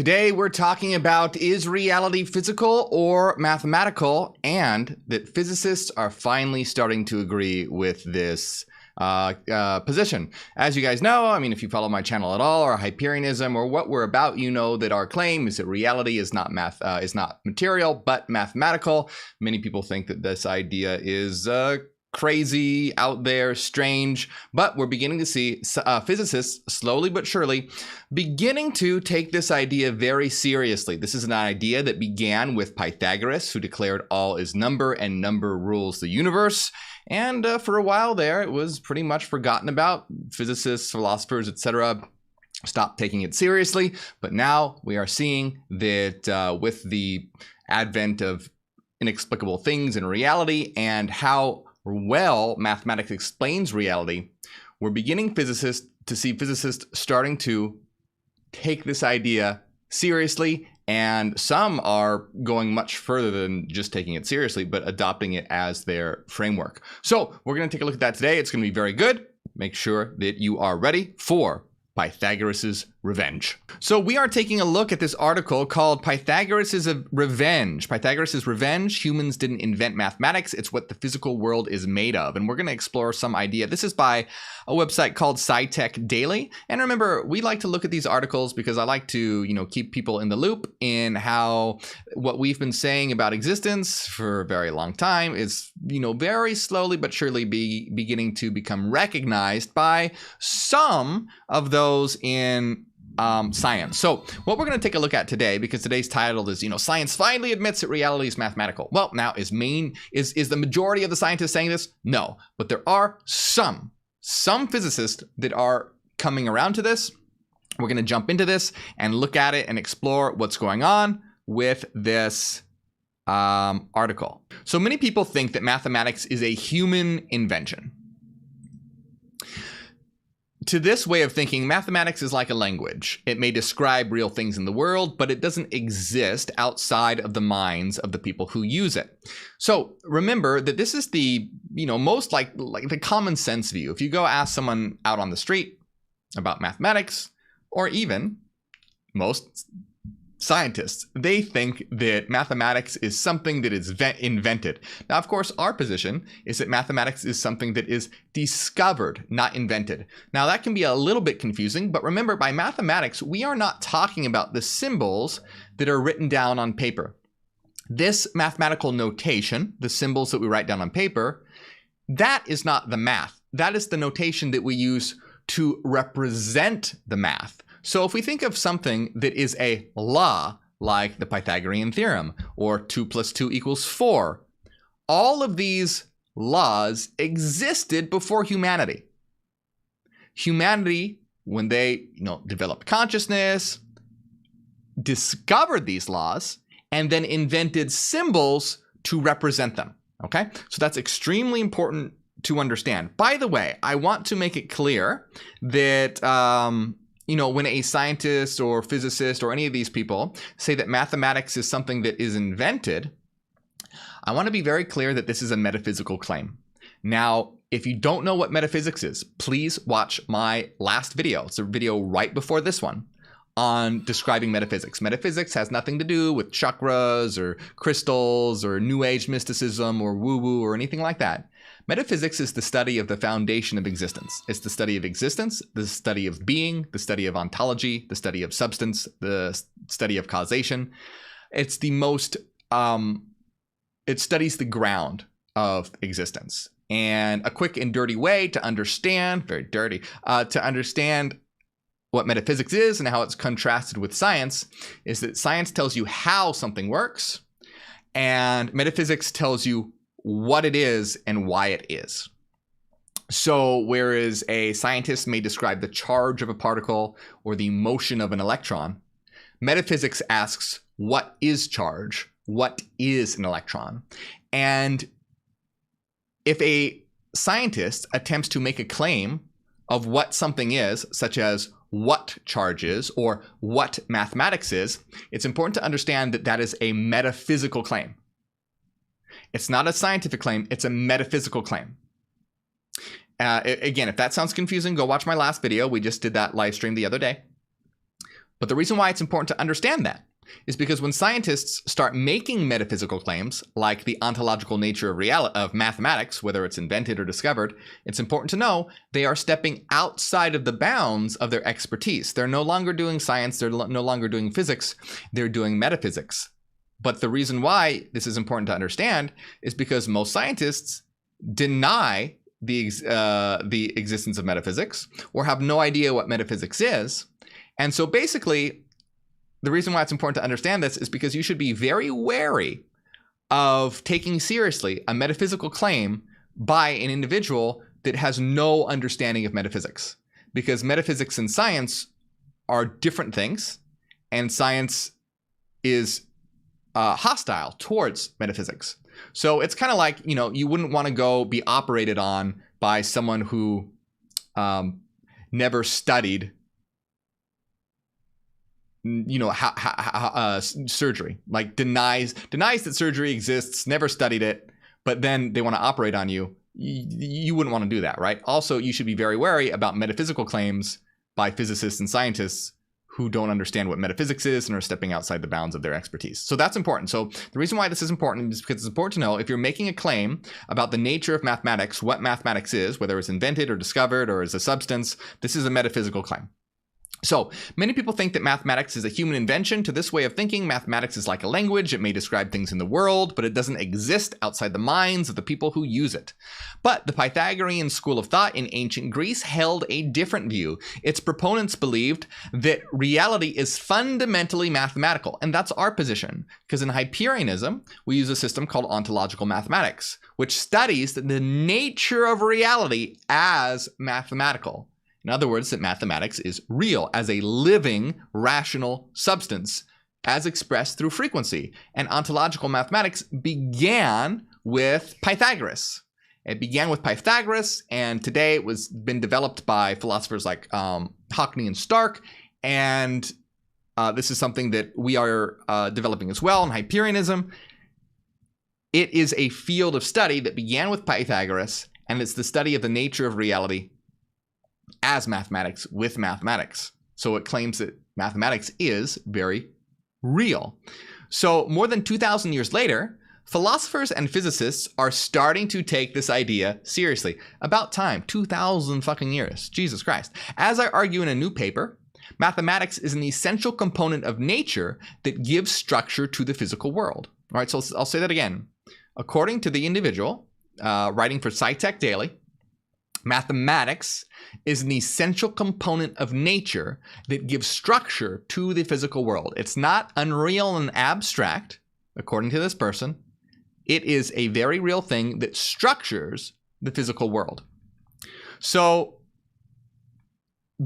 Today we're talking about, is reality physical or mathematical, and that physicists are finally starting to agree with this position. As you guys know, I mean, if you follow my channel at all, or Hyperianism, or what we're about, you know that our claim is that reality is not material, but mathematical. Many people think that this idea is crazy, out there, strange, but we're beginning to see physicists slowly but surely beginning to take this idea very seriously. This is an idea that began with Pythagoras, who declared all is number and number rules the universe. And for a while there, it was pretty much forgotten about. Physicists, philosophers, etc. stopped taking it seriously. But now we are seeing that with the advent of inexplicable things in reality and how well mathematics explains reality, we're beginning to see physicists starting to take this idea seriously, and some are going much further than just taking it seriously, but adopting it as their framework. So we're going to take a look at that today. It's going to be very good. Make sure that you are ready for Pythagoras' revenge. So we are taking a look at this article called Pythagoras' Revenge. Pythagoras' Revenge, humans didn't invent mathematics, it's what the physical world is made of. And we're going to explore some idea. This is by a website called SciTech Daily. And remember, we like to look at these articles because I like to, keep people in the loop in how what we've been saying about existence for a very long time is, very slowly but surely beginning to become recognized by some of those in science. So what we're going to take a look at today, because today's title is, science finally admits that reality is mathematical. Well, now is the majority of the scientists saying this? No, but there are some physicists that are coming around to this. We're going to jump into this and look at it and explore what's going on with this article. So many people think that mathematics is a human invention. To this way of thinking, mathematics is like a language. It may describe real things in the world, but it doesn't exist outside of the minds of the people who use it. So remember that this is the, most like the common sense view. If you go ask someone out on the street about mathematics, or even most scientists, they think that mathematics is something that is invented. Now, of course, our position is that mathematics is something that is discovered, not invented. Now, that can be a little bit confusing, but remember, by mathematics, we are not talking about the symbols that are written down on paper. This mathematical notation, the symbols that we write down on paper, that is not the math. That is the notation that we use to represent the math. So if we think of something that is a law, like the Pythagorean theorem, or 2 + 2 = 4, all of these laws existed before humanity. Humanity, when they developed consciousness, discovered these laws, and then invented symbols to represent them. Okay? So that's extremely important to understand. By the way, I want to make it clear that when a scientist or physicist or any of these people say that mathematics is something that is invented, I want to be very clear that this is a metaphysical claim. Now, if you don't know what metaphysics is, please watch my last video. It's a video right before this one on describing metaphysics. Metaphysics has nothing to do with chakras or crystals or New Age mysticism or woo-woo or anything like that. Metaphysics is the study of the foundation of existence. It's the study of existence, the study of being, the study of ontology, the study of substance, the study of causation. It's the most, it studies the ground of existence. And a quick and dirty way to understand, very dirty, to understand what metaphysics is and how it's contrasted with science is that science tells you how something works, and metaphysics tells you what it is and why it is. So whereas a scientist may describe the charge of a particle or the motion of an electron, metaphysics asks, what is charge? What is an electron? And if a scientist attempts to make a claim of what something is, such as what charge is or what mathematics is, it's important to understand that that is a metaphysical claim. It's not a scientific claim, it's a metaphysical claim. Again, if that sounds confusing, go watch my last video. We just did that live stream the other day. But the reason why it's important to understand that is because when scientists start making metaphysical claims, like the ontological nature of mathematics, whether it's invented or discovered, it's important to know they are stepping outside of the bounds of their expertise. They're no longer doing science, they're no longer doing physics, they're doing metaphysics. But the reason why this is important to understand is because most scientists deny the existence of metaphysics or have no idea what metaphysics is. And so basically, the reason why it's important to understand this is because you should be very wary of taking seriously a metaphysical claim by an individual that has no understanding of metaphysics. Because metaphysics and science are different things, and science is hostile towards metaphysics. So it's kind of like, you wouldn't want to go be operated on by someone who never studied surgery, like denies that surgery exists, never studied it, but then they want to operate on you. You wouldn't want to do that, right? Also, you should be very wary about metaphysical claims by physicists and scientists who don't understand what metaphysics is and are stepping outside the bounds of their expertise. So that's important. So the reason why this is important is because it's important to know if you're making a claim about the nature of mathematics, what mathematics is, whether it's invented or discovered or as a substance, this is a metaphysical claim. So many people think that mathematics is a human invention. To this way of thinking, mathematics is like a language. It may describe things in the world, but it doesn't exist outside the minds of the people who use it. But the Pythagorean school of thought in ancient Greece held a different view. Its proponents believed that reality is fundamentally mathematical, and that's our position, because in Hyperianism, we use a system called ontological mathematics, which studies the nature of reality as mathematical. In other words, that mathematics is real as a living, rational substance, as expressed through frequency. And ontological mathematics began with Pythagoras. It began with Pythagoras, and today it was been developed by philosophers like Hockney and Stark. And this is something that we are developing as well in Hyperianism. It is a field of study that began with Pythagoras, and it's the study of the nature of reality as mathematics with mathematics. So it claims that mathematics is very real. So more than 2,000 years later, philosophers and physicists are starting to take this idea seriously. About time, 2,000 fucking years. Jesus Christ. As I argue in a new paper, mathematics is an essential component of nature that gives structure to the physical world. All right, so I'll say that again. According to the individual writing for SciTech Daily, mathematics is an essential component of nature that gives structure to the physical world. It's not unreal and abstract, according to this person. It is a very real thing that structures the physical world. So,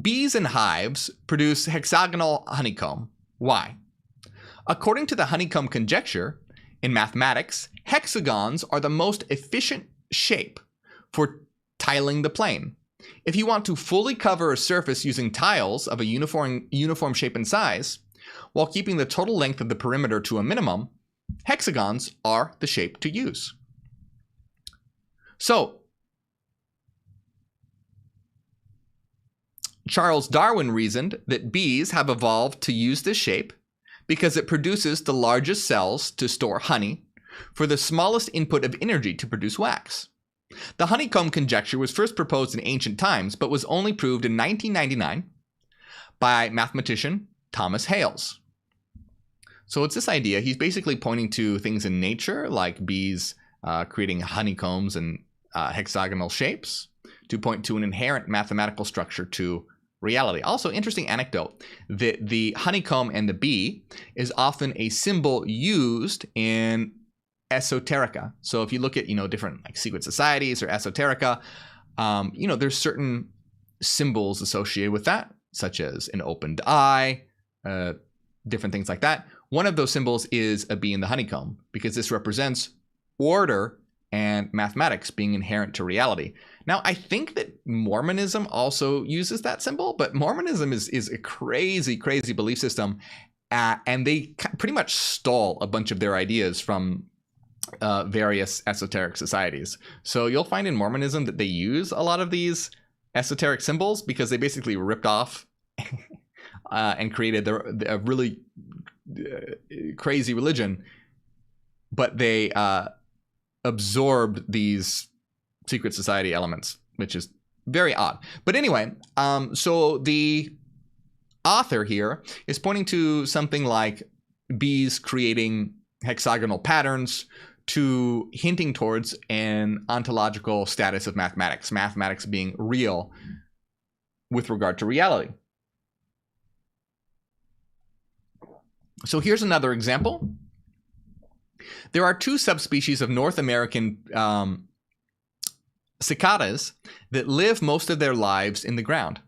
bees and hives produce hexagonal honeycomb. Why? According to the honeycomb conjecture, in mathematics, hexagons are the most efficient shape for tiling the plane. If you want to fully cover a surface using tiles of a uniform shape and size, while keeping the total length of the perimeter to a minimum, hexagons are the shape to use. So, Charles Darwin reasoned that bees have evolved to use this shape because it produces the largest cells to store honey for the smallest input of energy to produce wax. The honeycomb conjecture was first proposed in ancient times, but was only proved in 1999 by mathematician Thomas Hales. So it's this idea. He's basically pointing to things in nature, like bees creating honeycombs and hexagonal shapes, to point to an inherent mathematical structure to reality. Also, interesting anecdote that the honeycomb and the bee is often a symbol used in esoterica. So if you look at, different like secret societies or esoterica, there's certain symbols associated with that, such as an opened eye, different things like that. One of those symbols is a bee in the honeycomb, because this represents order and mathematics being inherent to reality. Now, I think that Mormonism also uses that symbol, but Mormonism is a crazy, crazy belief system, and they pretty much stole a bunch of their ideas from various esoteric societies. So you'll find in Mormonism that they use a lot of these esoteric symbols because they basically ripped off and created a really crazy religion, but they absorbed these secret society elements, which is very odd. But anyway, so the author here is pointing to something like bees creating hexagonal patterns, to hinting towards an ontological status of mathematics, mathematics being real with regard to reality. So here's another example. There are two subspecies of North American cicadas that live most of their lives in the ground.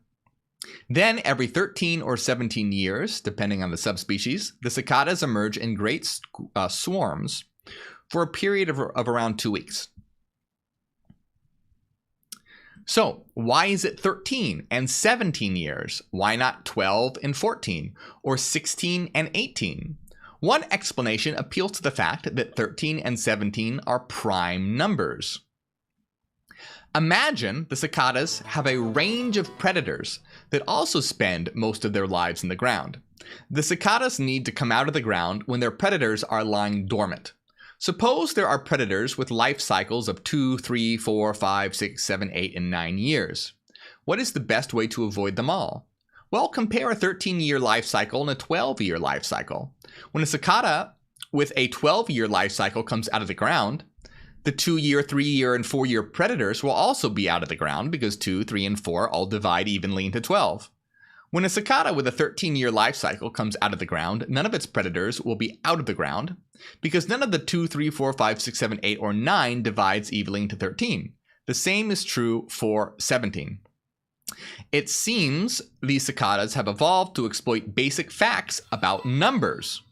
Then, every 13 or 17 years, depending on the subspecies, the cicadas emerge in great swarms for a period of around 2 weeks. So, why is it 13 and 17 years? Why not 12 and 14 or 16 and 18? One explanation appeals to the fact that 13 and 17 are prime numbers. Imagine the cicadas have a range of predators that also spend most of their lives in the ground. The cicadas need to come out of the ground when their predators are lying dormant. Suppose there are predators with life cycles of 2, 3, 4, 5, 6, 7, 8, and 9 years. What is the best way to avoid them all? Well, compare a 13-year life cycle and a 12-year life cycle. When a cicada with a 12-year life cycle comes out of the ground, the 2-year, 3-year, and 4-year predators will also be out of the ground because 2, 3, and 4 all divide evenly into 12. When a cicada with a 13-year life cycle comes out of the ground, none of its predators will be out of the ground because none of the 2, 3, 4, 5, 6, 7, 8, or 9 divides evenly into 13. The same is true for 17. It seems these cicadas have evolved to exploit basic facts about numbers.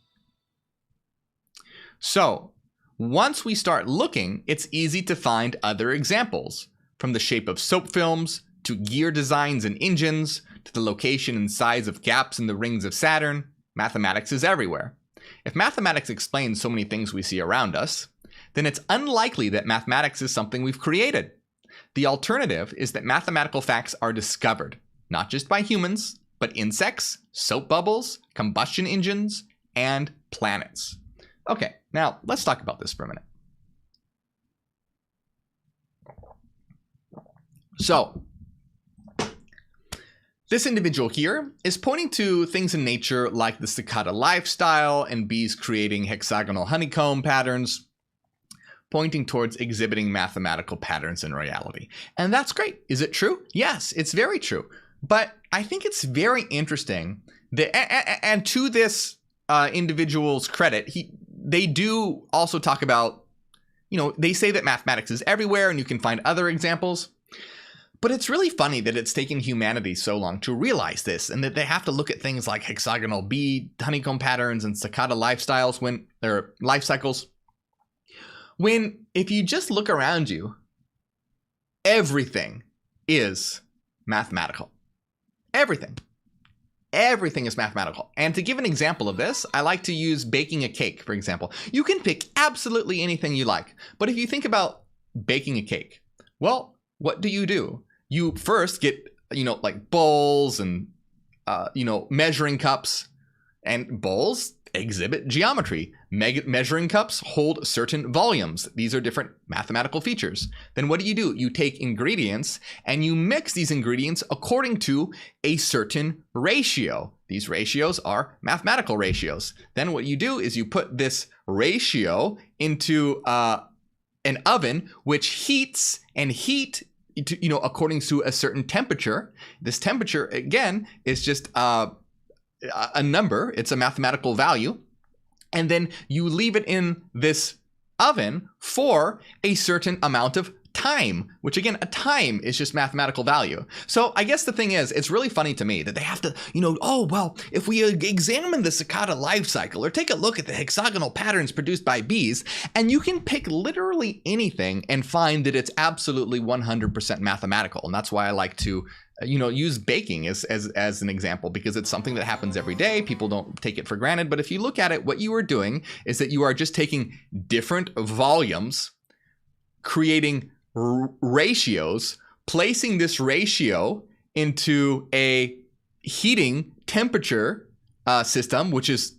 So, once we start looking, it's easy to find other examples, from the shape of soap films, to gear designs and engines, to the location and size of gaps in the rings of Saturn. Mathematics is everywhere. If mathematics explains so many things we see around us, then it's unlikely that mathematics is something we've created. The alternative is that mathematical facts are discovered, not just by humans, but insects, soap bubbles, combustion engines, and planets. Okay, now let's talk about this for a minute. So, this individual here is pointing to things in nature like the cicada lifestyle and bees creating hexagonal honeycomb patterns, pointing towards exhibiting mathematical patterns in reality. And that's great. Is it true? Yes, it's very true. But I think it's very interesting that, and to this individual's credit, they do also talk about, they say that mathematics is everywhere and you can find other examples. But it's really funny that it's taken humanity so long to realize this, and that they have to look at things like hexagonal bee honeycomb patterns and cicada lifestyles when their life cycles. When if you just look around you, everything is mathematical. Everything. Everything is mathematical. And to give an example of this, I like to use baking a cake, for example. You can pick absolutely anything you like. But if you think about baking a cake, well, what do? You first get, like bowls and, measuring cups, and bowls exhibit geometry. Measuring cups hold certain volumes. These are different mathematical features. Then what do? You take ingredients and you mix these ingredients according to a certain ratio. These ratios are mathematical ratios. Then what you do is you put this ratio into an oven, which heats and according to a certain temperature. This temperature, again, is just a number. It's a mathematical value. And then you leave it in this oven for a certain amount of time, which again, a time is just mathematical value. So I guess the thing is, it's really funny to me that they have to, if we examine the cicada life cycle or take a look at the hexagonal patterns produced by bees, and you can pick literally anything and find that it's absolutely 100% mathematical. And that's why I like to use baking as an example, because it's something that happens every day. People don't take it for granted. But if you look at it, what you are doing is that you are just taking different volumes, creating ratios, placing this ratio into a heating temperature system, which is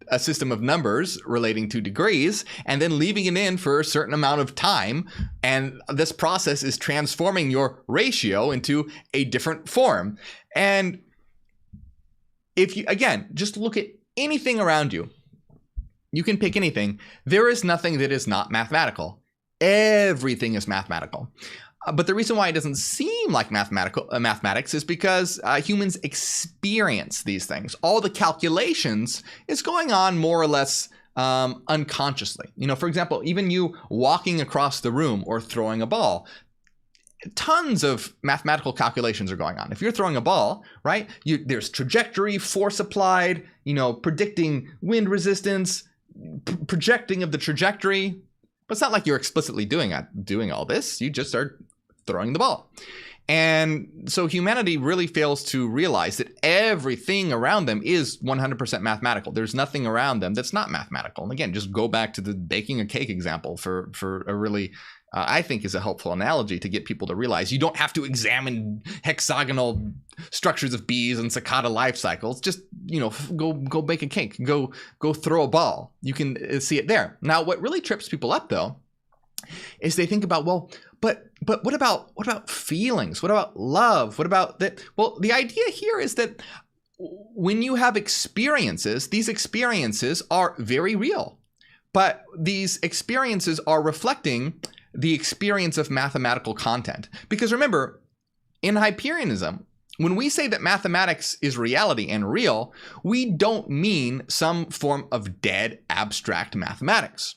a system of numbers relating to degrees, and then leaving it in for a certain amount of time. And this process is transforming your ratio into a different form. And if you, again, just look at anything around you, you can pick anything. There is nothing that is not mathematical. Everything is mathematical. But the reason why it doesn't seem like mathematics is because humans experience these things. All the calculations is going on more or less unconsciously. You know, for example, even you walking across the room or throwing a ball, tons of mathematical calculations are going on. If you're throwing a ball, right, there's trajectory, force applied, you know, predicting wind resistance, projecting of the trajectory. But it's not like you're explicitly doing all this. You just are throwing the ball. And so humanity really fails to realize that everything around them is 100% mathematical. There's nothing around them that's not mathematical. And again, just go back to the baking a cake example for a really, I think is a helpful analogy to get people to realize you don't have to examine hexagonal structures of bees and cicada life cycles. Just, you know, go bake a cake, go throw a ball. You can see it there. Now, what really trips people up though, is they think about, well, but what about feelings? What about love? What about that? Well, the idea here is that when you have experiences, these experiences are very real, but these experiences are reflecting the experience of mathematical content. Because remember, in Hyperianism, when we say that mathematics is reality and real, we don't mean some form of dead abstract mathematics.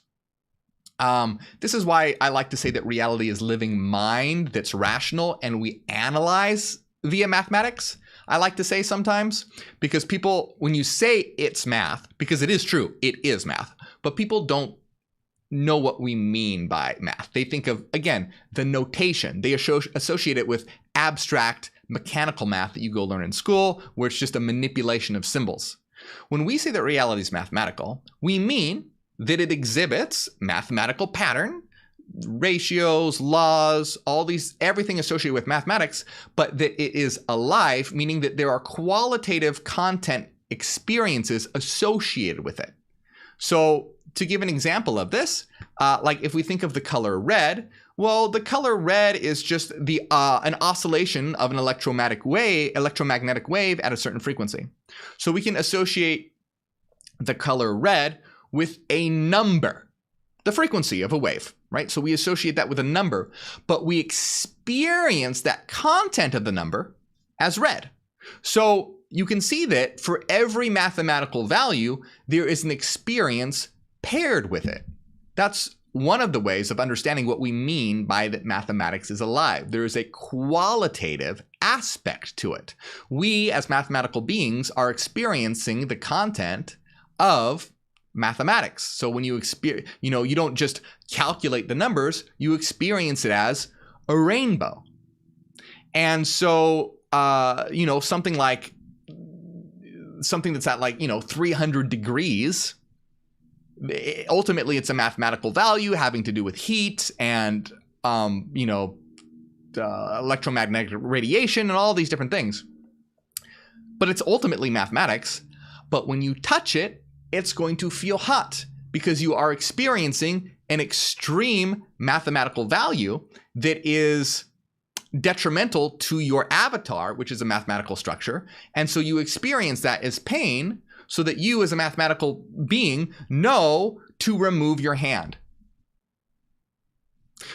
This is why I like to say that reality is living mind that's rational and we analyze via mathematics. I like to say sometimes, because people, when you say it's math, because it is true, it is math, but people don't know what we mean by math. They think of, again, the notation. They associate it with abstract mechanical math that you go learn in school, where it's just a manipulation of symbols. When we say that reality is mathematical, we mean that it exhibits mathematical pattern, ratios, laws, all these, everything associated with mathematics, but that it is alive, meaning that there are qualitative content experiences associated with it. So to give an example of this, like if we think of the color red, well, the color red is just an oscillation of an electromagnetic wave at a certain frequency. So we can associate the color red with a number, the frequency of a wave, right? So we associate that with a number, but we experience that content of the number as red. So you can see that for every mathematical value, there is an experience paired with it. That's one of the ways of understanding what we mean by that mathematics is alive. There is a qualitative aspect to it. We, as mathematical beings, are experiencing the content of mathematics. So when you experience, you don't just calculate the numbers, you experience it as a rainbow. And so, something that's at 300 degrees, ultimately it's a mathematical value having to do with heat and, electromagnetic radiation and all these different things. But it's ultimately mathematics. But when you touch it, it's going to feel hot because you are experiencing an extreme mathematical value that is detrimental to your avatar, which is a mathematical structure. And so you experience that as pain so that you as a mathematical being know to remove your hand.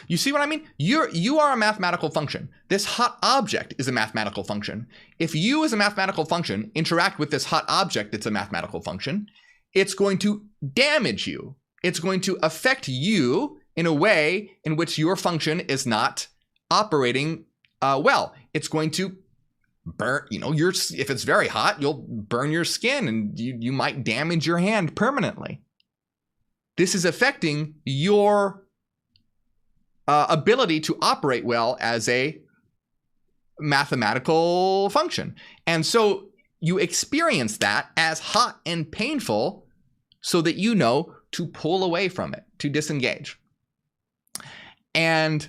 You see what I mean? You are a mathematical function. This hot object is a mathematical function. If you as a mathematical function interact with this hot object that's a mathematical function, it's going to damage you. It's going to affect you in a way in which your function is not operating well. It's going to burn, if it's very hot, you'll burn your skin and you might damage your hand permanently. This is affecting your ability to operate well as a mathematical function. And so you experience that as hot and painful so that you know to pull away from it, to disengage. And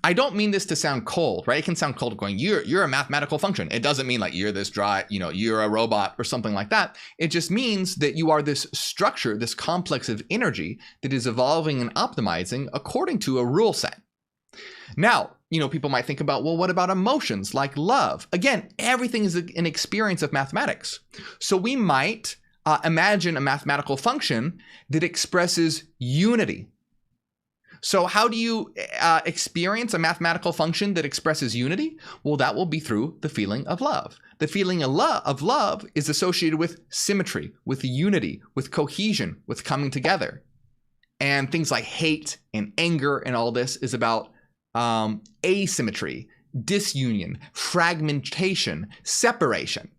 I don't mean this to sound cold, right? It can sound cold going, you're a mathematical function. It doesn't mean like you're this dry, you're a robot or something like that. It just means that you are this structure, this complex of energy that is evolving and optimizing according to a rule set. Now, people might think about, well, what about emotions like love? Again, everything is an experience of mathematics. So we might imagine a mathematical function that expresses unity. So how do you experience a mathematical function that expresses unity? Well, that will be through the feeling of love. The feeling of love is associated with symmetry, with unity, with cohesion, with coming together. And things like hate and anger and all this is about asymmetry, disunion, fragmentation, separation.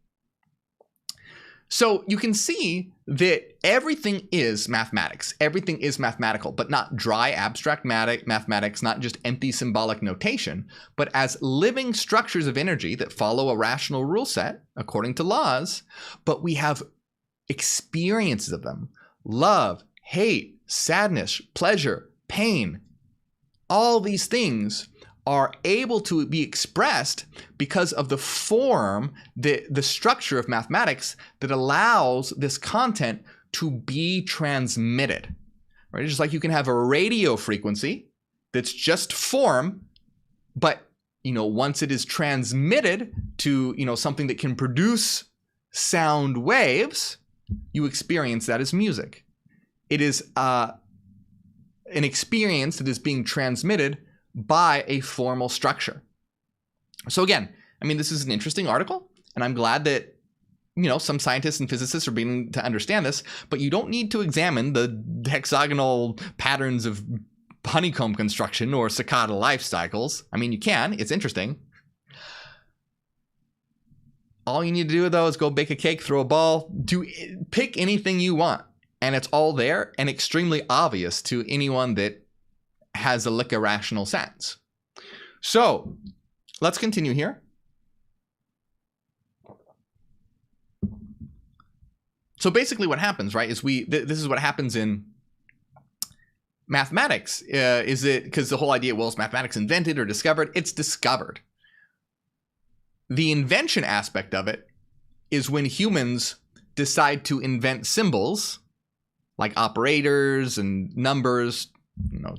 So you can see that everything is mathematics. Everything is mathematical, but not dry abstract mathematics, not just empty symbolic notation, but as living structures of energy that follow a rational rule set according to laws, but we have experiences of them. Love, hate, sadness, pleasure, pain. All these things are able to be expressed because of the form, the structure of mathematics that allows this content to be transmitted, right? Just like you can have a radio frequency that's just form, but once it is transmitted to something that can produce sound waves, you experience that as music. It is an experience that is being transmitted by a formal structure. So again, this is an interesting article, and I'm glad that, some scientists and physicists are beginning to understand this, but you don't need to examine the hexagonal patterns of honeycomb construction or cicada life cycles. You can, it's interesting. All you need to do though is go bake a cake, throw a ball, pick anything you want, and it's all there and extremely obvious to anyone that has a lick of rational sense. So let's continue here. So basically what happens, right, is this is what happens in mathematics. Is it because the whole idea, well, is mathematics invented or discovered? It's discovered. The invention aspect of it is when humans decide to invent symbols like operators and numbers,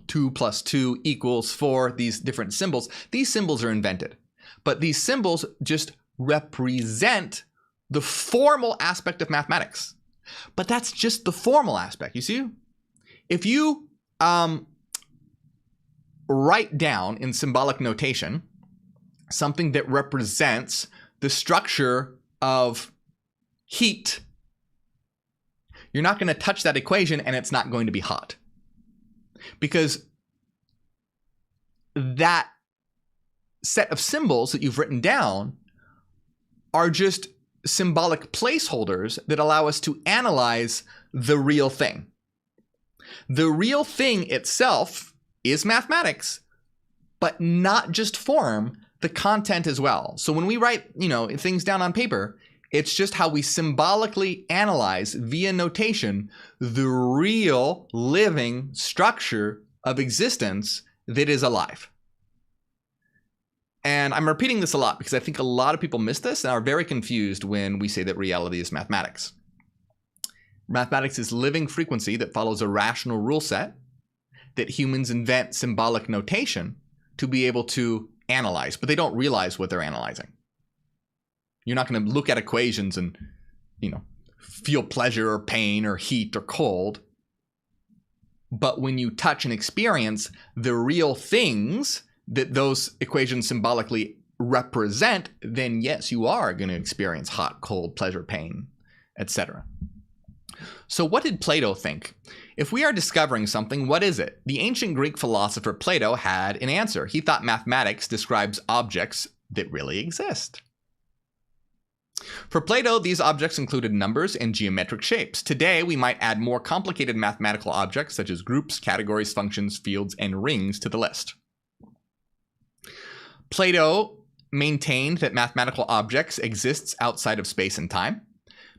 2 + 2 = 4, these different symbols. These symbols are invented, but these symbols just represent the formal aspect of mathematics. But that's just the formal aspect, you see? If you write down in symbolic notation something that represents the structure of heat, you're not going to touch that equation and it's not going to be hot. Because that set of symbols that you've written down are just symbolic placeholders that allow us to analyze the real thing. The real thing itself is mathematics, but not just form, the content as well. So when we write, things down on paper, it's just how we symbolically analyze via notation the real living structure of existence that is alive. And I'm repeating this a lot because I think a lot of people miss this and are very confused when we say that reality is mathematics. Mathematics is living frequency that follows a rational rule set that humans invent symbolic notation to be able to analyze, but they don't realize what they're analyzing. You're not going to look at equations and, feel pleasure or pain or heat or cold. But when you touch and experience the real things that those equations symbolically represent, then yes, you are going to experience hot, cold, pleasure, pain, etc. So what did Plato think? If we are discovering something, what is it? The ancient Greek philosopher Plato had an answer. He thought mathematics describes objects that really exist. For Plato, these objects included numbers and geometric shapes. Today, we might add more complicated mathematical objects such as groups, categories, functions, fields, and rings to the list. Plato maintained that mathematical objects exist outside of space and time,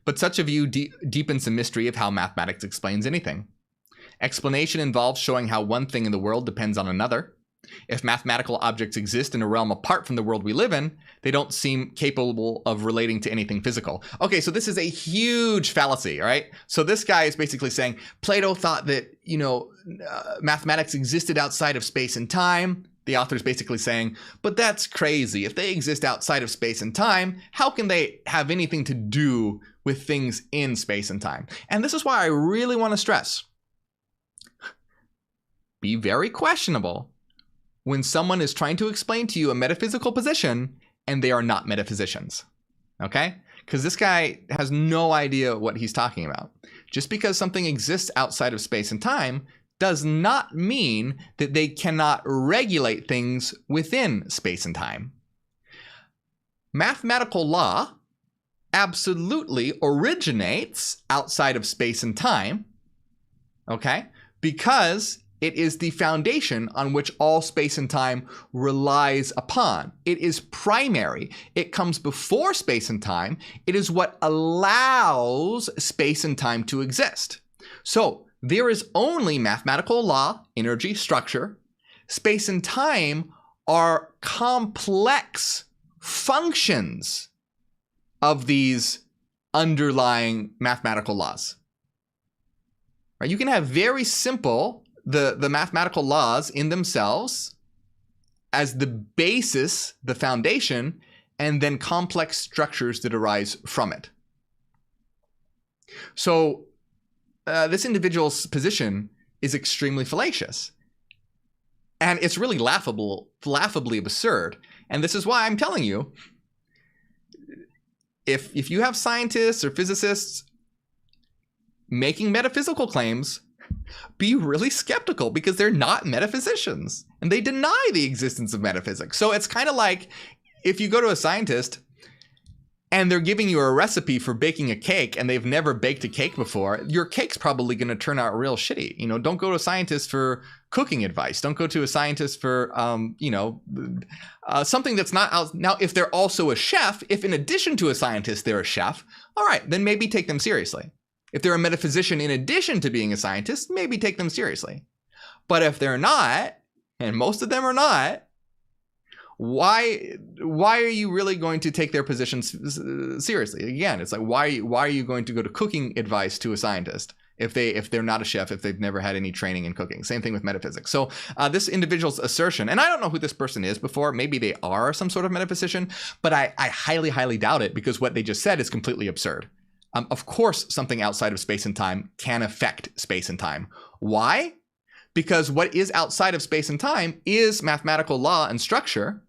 but such a view deepens the mystery of how mathematics explains anything. Explanation involves showing how one thing in the world depends on another. If mathematical objects exist in a realm apart from the world we live in, they don't seem capable of relating to anything physical. Okay, so this is a huge fallacy, all right? So this guy is basically saying Plato thought that, mathematics existed outside of space and time. The author is basically saying, but that's crazy. If they exist outside of space and time, how can they have anything to do with things in space and time? And this is why I really want to stress, be very questionable when someone is trying to explain to you a metaphysical position and they are not metaphysicians, okay? Because this guy has no idea what he's talking about. Just because something exists outside of space and time does not mean that they cannot regulate things within space and time. Mathematical law absolutely originates outside of space and time, okay? Because it is the foundation on which all space and time relies upon. It is primary. It comes before space and time. It is what allows space and time to exist. So there is only mathematical law, energy, structure. Space and time are complex functions of these underlying mathematical laws. Right? You can have very simple the mathematical laws in themselves as the basis, the foundation, and then complex structures that arise from it. So this individual's position is extremely fallacious. And it's really laughably absurd. And this is why I'm telling you, if you have scientists or physicists making metaphysical claims, be really skeptical, because they're not metaphysicians and they deny the existence of metaphysics. So it's kind of like if you go to a scientist and they're giving you a recipe for baking a cake and they've never baked a cake before, your cake's probably going to turn out real shitty. Don't go to a scientist for cooking advice. Don't go to a scientist for, something that's not out. Now, if they're also a chef, if in addition to a scientist, they're a chef, all right, then maybe take them seriously. If they're a metaphysician in addition to being a scientist, maybe take them seriously. But if they're not, and most of them are not, why are you really going to take their positions seriously? Again, it's like, why are you going to go to cooking advice to a scientist if they're not a chef, if they've never had any training in cooking? Same thing with metaphysics. So this individual's assertion, and I don't know who this person is before, maybe they are some sort of metaphysician, but I highly, highly doubt it, because what they just said is completely absurd. Of course, something outside of space and time can affect space and time. Why? Because what is outside of space and time is mathematical law and structure,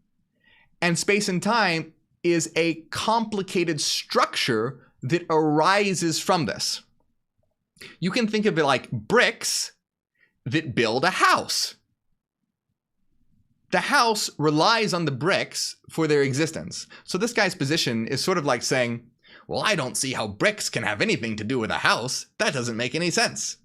and space and time is a complicated structure that arises from this. You can think of it like bricks that build a house. The house relies on the bricks for their existence. So this guy's position is sort of like saying, well, I don't see how bricks can have anything to do with a house. That doesn't make any sense.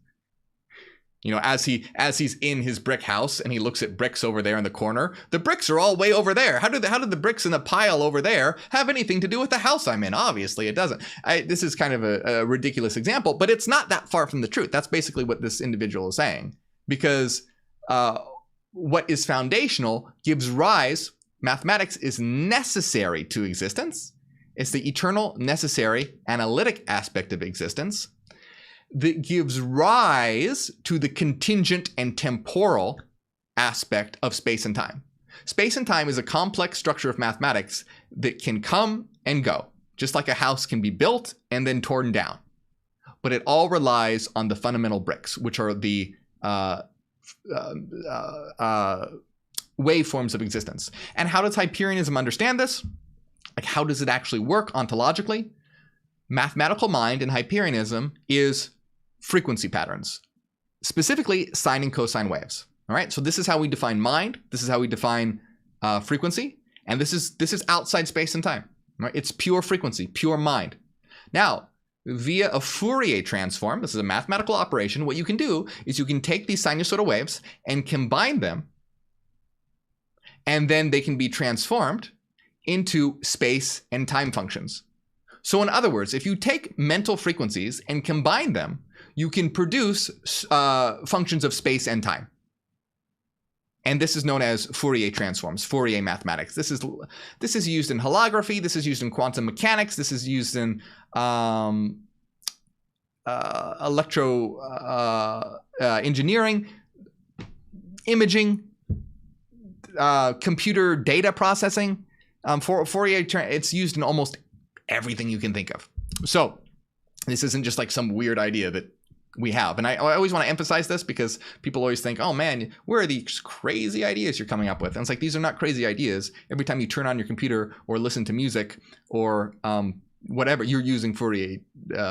As he's in his brick house and he looks at bricks over there in the corner, the bricks are all way over there. How did the bricks in the pile over there have anything to do with the house I'm in? Obviously, it doesn't. This is kind of a ridiculous example, but it's not that far from the truth. That's basically what this individual is saying, because what is foundational gives rise. Mathematics is necessary to existence. It's the eternal, necessary, analytic aspect of existence that gives rise to the contingent and temporal aspect of space and time. Space and time is a complex structure of mathematics that can come and go, just like a house can be built and then torn down. But it all relies on the fundamental bricks, which are the waveforms of existence. And how does Hyperianism understand this? Like, how does it actually work ontologically? Mathematical mind in Hyperianism is frequency patterns, specifically sine and cosine waves. All right, so this is how we define mind. This is how we define frequency, and this is outside space and time. Right? It's pure frequency, pure mind. Now, via a Fourier transform, this is a mathematical operation. What you can do is you can take these sinusoidal waves and combine them, and then they can be transformed into space and time functions. So in other words, if you take mental frequencies and combine them, you can produce functions of space and time. And this is known as Fourier transforms, Fourier mathematics. This is used in holography. This is used in quantum mechanics. This is used in engineering, imaging, computer data processing. Fourier, it's used in almost everything you can think of. So this isn't just like some weird idea that we have. And I always want to emphasize this because people always think, oh man, where are these crazy ideas you're coming up with? And it's like, these are not crazy ideas. Every time you turn on your computer or listen to music or whatever, you're using Fourier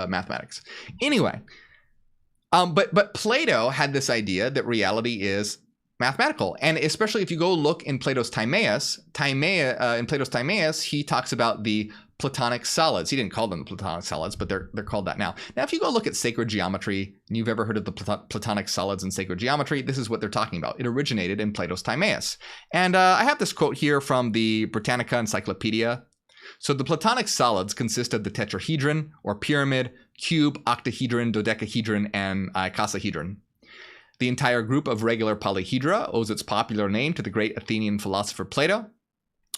mathematics. Anyway, but Plato had this idea that reality is mathematical. And especially if you go look in Plato's Timaeus, he talks about the Platonic solids. He didn't call them the Platonic solids, but they're called that now. Now, if you go look at sacred geometry, and you've ever heard of the Platonic solids in sacred geometry, this is what they're talking about. It originated in Plato's Timaeus. And I have this quote here from the Britannica Encyclopedia. So the Platonic solids consist of the tetrahedron or pyramid, cube, octahedron, dodecahedron, and icosahedron. The entire group of regular polyhedra owes its popular name to the great Athenian philosopher Plato,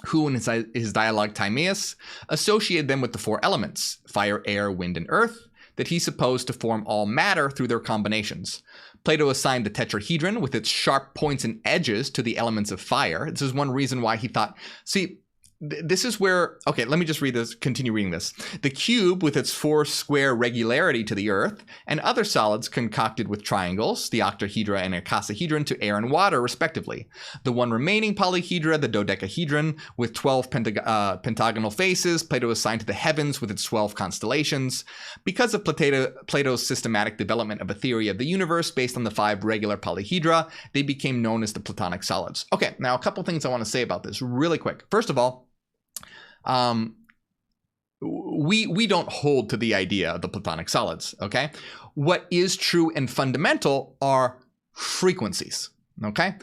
who in his dialogue Timaeus associated them with the four elements, fire, air, wind, and earth, that he supposed to form all matter through their combinations. Plato assigned the tetrahedron with its sharp points and edges to the elements of fire. This is one reason why he thought, see, this is where, okay, let me just read this, continue reading this. The cube with its four square regularity to the earth, and other solids concocted with triangles, the octahedra and icosahedron, to air and water, respectively. The one remaining polyhedra, the dodecahedron, with 12 pentagonal faces, Plato assigned to the heavens with its 12 constellations. Because of Plato's systematic development of a theory of the universe based on the 5 regular polyhedra, they became known as the Platonic solids. Okay, now a couple things I want to say about this really quick. First of all, we don't hold to the idea of the Platonic solids, okay? What is true and fundamental are frequencies, okay?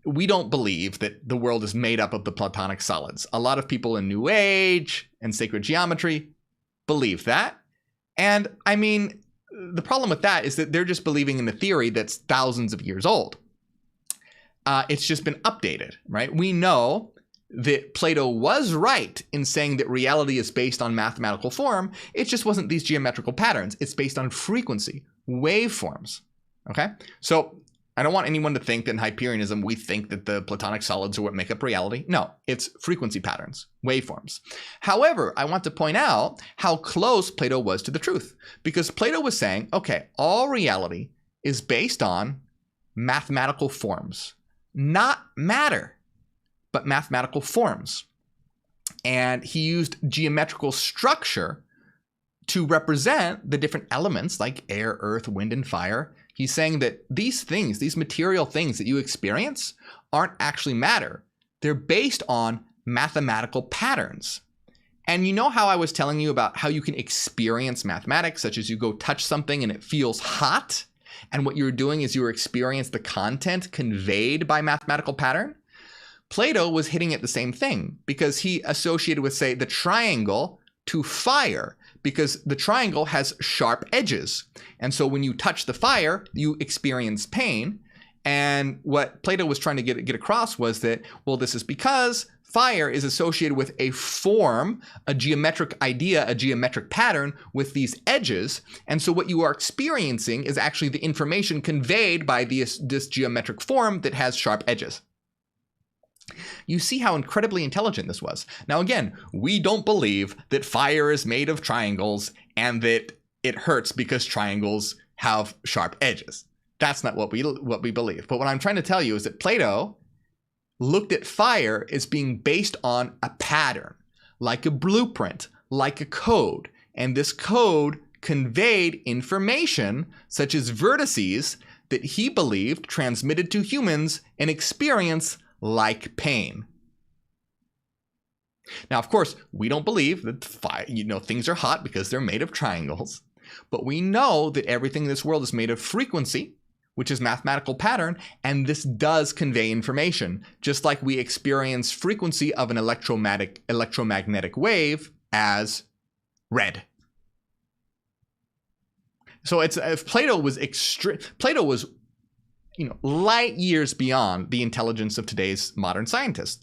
We don't believe that the world is made up of the Platonic solids. A lot of people in New Age and sacred geometry believe that. And I mean, the problem with that is that they're just believing in a theory that's thousands of years old. It's just been updated, right? We know that Plato was right in saying that reality is based on mathematical form. It just wasn't these geometrical patterns. It's based on frequency, waveforms, okay? So I don't want anyone to think that in Hyperianism, we think that the Platonic solids are what make up reality. No, it's frequency patterns, waveforms. However, I want to point out how close Plato was to the truth, because Plato was saying, okay, all reality is based on mathematical forms, not matter, but mathematical forms. And he used geometrical structure to represent the different elements like air, earth, wind, and fire. He's saying that these things, these material things that you experience, aren't actually matter. They're based on mathematical patterns. And you know how I was telling you about how you can experience mathematics, such as you go touch something and it feels hot, and what you're doing is you experience the content conveyed by mathematical pattern? Plato was hitting at the same thing because he associated with, say, the triangle to fire, because the triangle has sharp edges. And so when you touch the fire, you experience pain. And what Plato was trying to get across was that, well, this is because fire is associated with a form, a geometric idea, a geometric pattern with these edges. And so what you are experiencing is actually the information conveyed by this geometric form that has sharp edges. You see how incredibly intelligent this was. Now, again, we don't believe that fire is made of triangles and that it hurts because triangles have sharp edges. That's not what we believe. But what I'm trying to tell you is that Plato looked at fire as being based on a pattern, like a blueprint, like a code. And this code conveyed information such as vertices that he believed transmitted to humans an experience like pain. Now, of course, we don't believe that things are hot because they're made of triangles, but we know that everything in this world is made of frequency, which is mathematical pattern, and this does convey information, just like we experience frequency of an electromagnetic wave as red. So Plato was light years beyond the intelligence of today's modern scientists.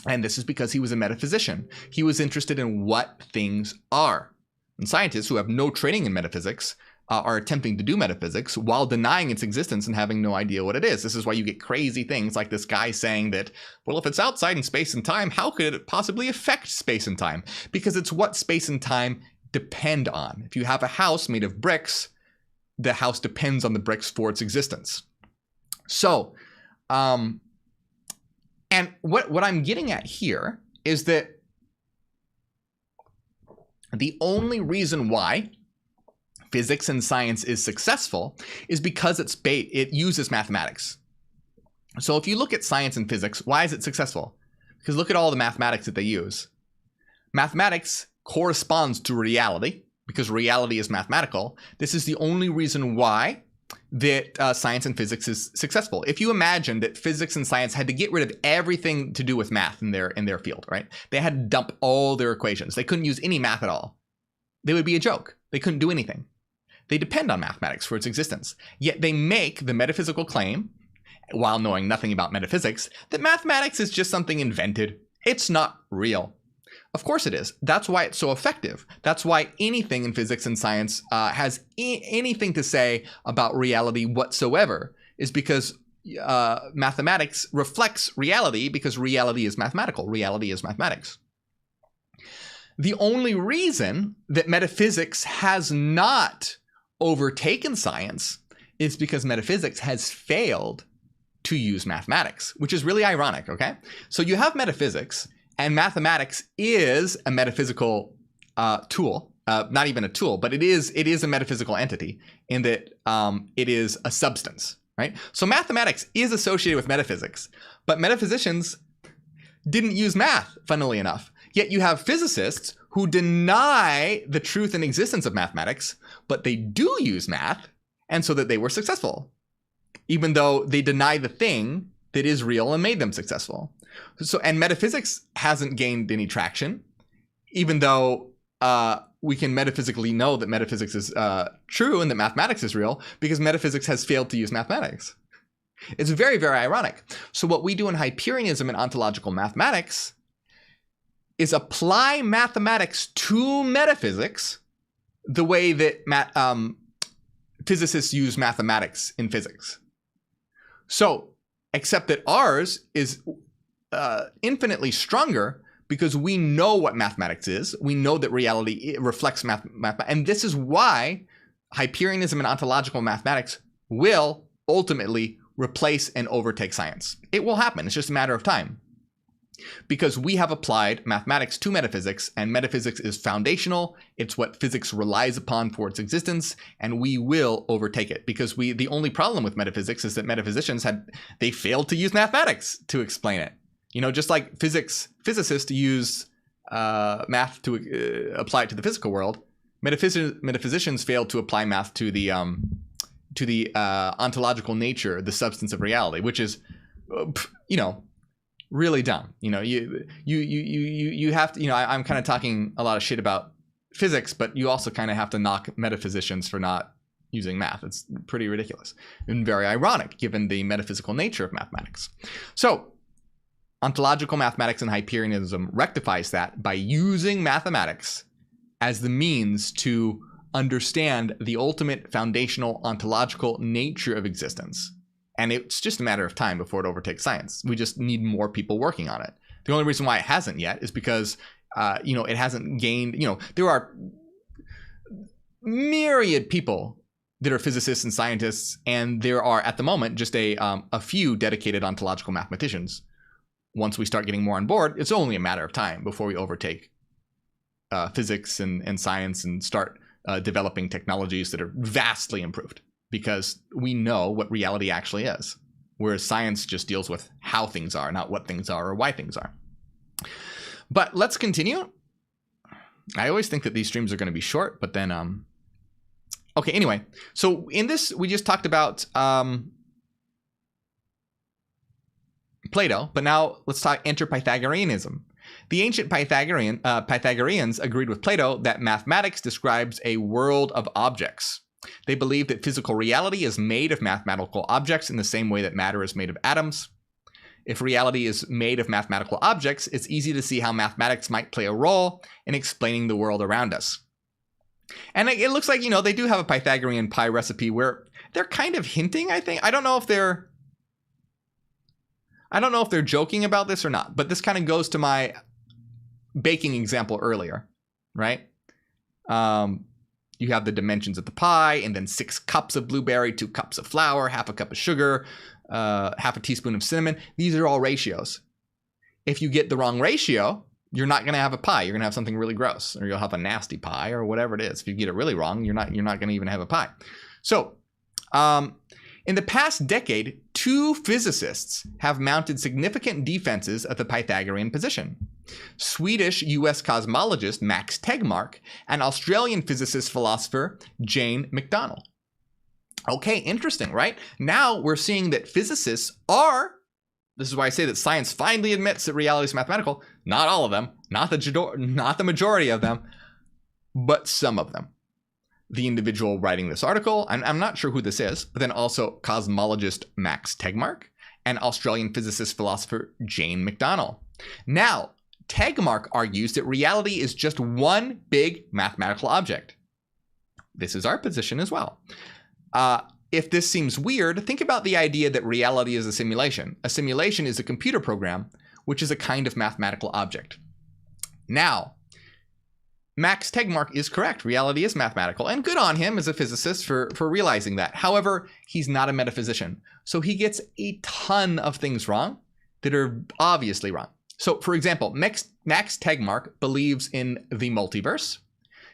And this is because he was a metaphysician. He was interested in what things are. And scientists who have no training in metaphysics are attempting to do metaphysics while denying its existence and having no idea what it is. This is why you get crazy things like this guy saying that, well, if it's outside in space and time, how could it possibly affect space and time? Because it's what space and time depend on. If you have a house made of bricks, the house depends on the bricks for its existence. So, and what I'm getting at here is that the only reason why physics and science is successful is because it uses mathematics. So if you look at science and physics, why is it successful? Because look at all the mathematics that they use. Mathematics corresponds to reality because reality is mathematical. This is the only reason why that science and physics is successful. If you imagine that physics and science had to get rid of everything to do with math in their field, right? They had to dump all their equations. They couldn't use any math at all. They would be a joke. They couldn't do anything. They depend on mathematics for its existence. Yet they make the metaphysical claim, while knowing nothing about metaphysics, that mathematics is just something invented. It's not real. Of course it is. That's why it's so effective. That's why anything in physics and science has anything to say about reality whatsoever, is because mathematics reflects reality, because reality is mathematical. Reality is mathematics. The only reason that metaphysics has not overtaken science is because metaphysics has failed to use mathematics, which is really ironic, okay? So you have metaphysics, and mathematics is a metaphysical tool, not even a tool, but it is a metaphysical entity in that it is a substance, right? So mathematics is associated with metaphysics, but metaphysicians didn't use math, funnily enough. Yet you have physicists who deny the truth and existence of mathematics, but they do use math, and so that they were successful, even though they deny the thing that is real and made them successful. So, and metaphysics hasn't gained any traction, even though we can metaphysically know that metaphysics is true and that mathematics is real, because metaphysics has failed to use mathematics. It's very, very ironic. So what we do in Hyperianism and ontological mathematics is apply mathematics to metaphysics the way that physicists use mathematics in physics. So, except that ours is infinitely stronger because we know what mathematics is. We know that reality reflects math, and this is why Hyperianism and ontological mathematics will ultimately replace and overtake science. It will happen. It's just a matter of time. Because we have applied mathematics to metaphysics, and metaphysics is foundational. It's what physics relies upon for its existence, and we will overtake it. Because the only problem with metaphysics is that metaphysicians they failed to use mathematics to explain it. You know, just like physicists use math to apply it to the physical world, metaphysicians failed to apply math to the ontological nature, the substance of reality, which is, really dumb. You have to, I'm kind of talking a lot of shit about physics, but you also kind of have to knock metaphysicians for not using math. It's pretty ridiculous and very ironic given the metaphysical nature of mathematics. So ontological mathematics and Hyperianism rectifies that by using mathematics as the means to understand the ultimate foundational ontological nature of existence. And it's just a matter of time before it overtakes science. We just need more people working on it. The only reason why it hasn't yet is because, it hasn't gained, there are myriad people that are physicists and scientists, and there are at the moment just a few dedicated ontological mathematicians. Once we start getting more on board, it's only a matter of time before we overtake physics and science and start developing technologies that are vastly improved. Because we know what reality actually is, whereas science just deals with how things are, not what things are or why things are. But let's continue. I always think that these streams are going to be short, but then, okay, anyway. So in this, we just talked about Plato, but now let's enter Pythagoreanism. The ancient Pythagoreans agreed with Plato that mathematics describes a world of objects. They believe that physical reality is made of mathematical objects in the same way that matter is made of atoms. If reality is made of mathematical objects, it's easy to see how mathematics might play a role in explaining the world around us. And it looks like, they do have a Pythagorean pi recipe where they're kind of hinting, I think. I don't know if they're joking about this or not, but this kind of goes to my baking example earlier, right? You have the dimensions of the pie, and then 6 cups of blueberry, 2 cups of flour, half a cup of sugar, half a teaspoon of cinnamon. These are all ratios. If you get the wrong ratio, you're not going to have a pie. You're going to have something really gross, or you'll have a nasty pie, or whatever it is. If you get it really wrong, you're not going to even have a pie. So, in the past decade, 2 physicists have mounted significant defenses of the Pythagorean position. Swedish-US cosmologist Max Tegmark and Australian physicist-philosopher Jane McDonnell. Okay, interesting, right? Now we're seeing that physicists are, this is why I say that science finally admits that reality is mathematical. Not all of them, not the majority of them, but some of them. The individual writing this article, I'm not sure who this is, but then also cosmologist Max Tegmark and Australian physicist-philosopher Jane McDonnell. Now, Tegmark argues that reality is just one big mathematical object. This is our position as well. If this seems weird, think about the idea that reality is a simulation. A simulation is a computer program, which is a kind of mathematical object. Now, Max Tegmark is correct. Reality is mathematical, and good on him as a physicist for realizing that. However, he's not a metaphysician, so he gets a ton of things wrong that are obviously wrong. So, for example, Max Tegmark believes in the multiverse.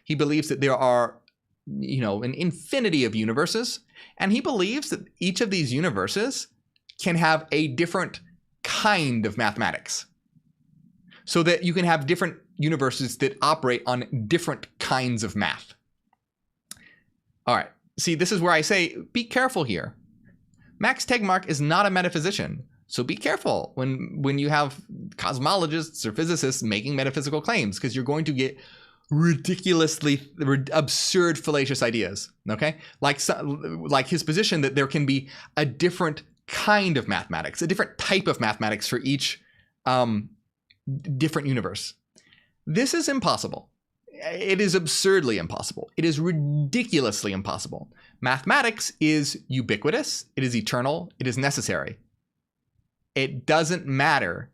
He believes that there are, an infinity of universes, and he believes that each of these universes can have a different kind of mathematics, so that you can have different universes that operate on different kinds of math. All right, see, this is where I say, be careful here. Max Tegmark is not a metaphysician, so be careful when you have cosmologists or physicists making metaphysical claims, because you're going to get ridiculously absurd, fallacious ideas, okay? Like his position that there can be a different kind of mathematics, a different type of mathematics for each different universe. This is impossible. It is absurdly impossible. It is ridiculously impossible. Mathematics is ubiquitous. It is eternal. It is necessary. It doesn't matter.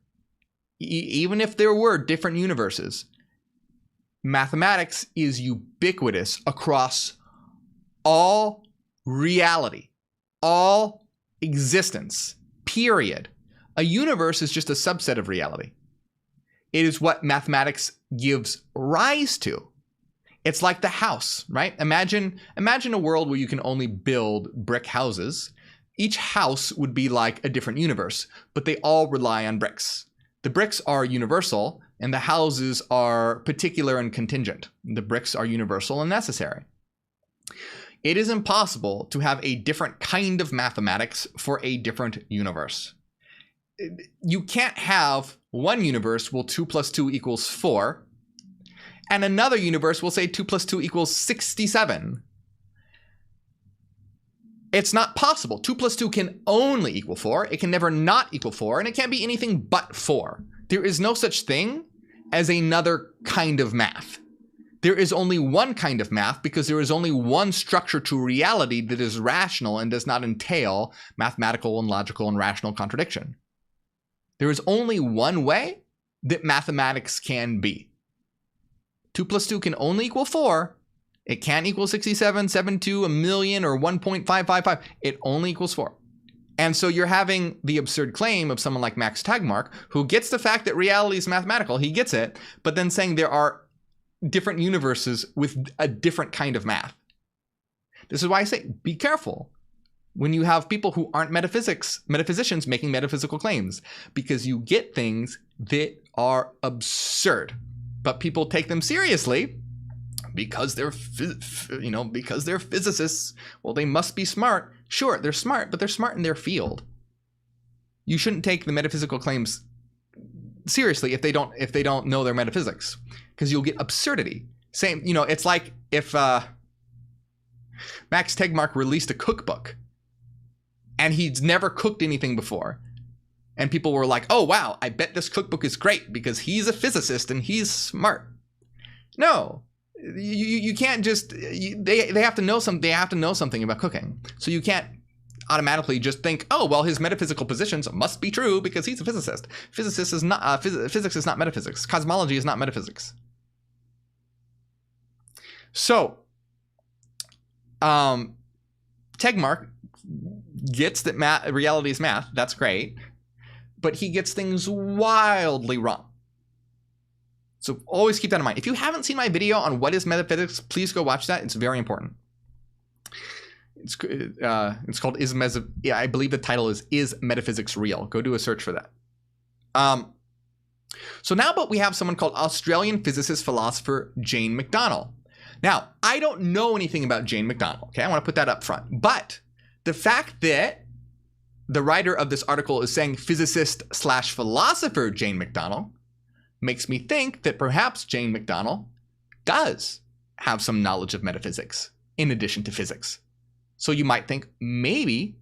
Even if there were different universes, mathematics is ubiquitous across all reality, all existence, period. A universe is just a subset of reality. It is what mathematics gives rise to. It's like the house, right? Imagine a world where you can only build brick houses. Each house would be like a different universe, but they all rely on bricks. The bricks are universal, and the houses are particular and contingent. The bricks are universal and necessary. It is impossible to have a different kind of mathematics for a different universe. You can't have one universe will 2 + 2 = 4, and another universe will say 2 + 2 = 67. It's not possible. 2 + 2 can only equal 4. It can never not equal 4, and it can't be anything but 4. There is no such thing as another kind of math. There is only one kind of math because there is only one structure to reality that is rational and does not entail mathematical and logical and rational contradiction. There is only one way that mathematics can be. 2 + 2 can only equal 4. It can't equal 67, 72, a million, or 1.555. It only equals 4. And so you're having the absurd claim of someone like Max Tegmark, who gets the fact that reality is mathematical. He gets it, but then saying there are different universes with a different kind of math. This is why I say, be careful when you have people who aren't metaphysicians making metaphysical claims, because you get things that are absurd, but people take them seriously because they're physicists. Well, they must be smart. Sure, they're smart, but they're smart in their field. You shouldn't take the metaphysical claims seriously if they don't know their metaphysics, because you'll get absurdity. Same, it's like if Max Tegmark released a cookbook, and he's never cooked anything before. And people were like, oh, wow, I bet this cookbook is great because he's a physicist and he's smart. No, you can't just, they have to know something. They have to know something about cooking. So you can't automatically just think, oh, well, his metaphysical positions must be true because he's a physicist. Physics is not metaphysics. Cosmology is not metaphysics. So, Tegmark gets that reality is math. That's great. But he gets things wildly wrong. So always keep that in mind. If you haven't seen my video on what is metaphysics, please go watch that. It's very important. It's called I believe the title is Metaphysics Real? Go do a search for that. So now we have someone called Australian physicist philosopher Jane McDonnell. Now, I don't know anything about Jane McDonnell. Okay, I want to put that up front. But the fact that the writer of this article is saying physicist/philosopher Jane McDonnell makes me think that perhaps Jane McDonnell does have some knowledge of metaphysics in addition to physics. So you might think maybe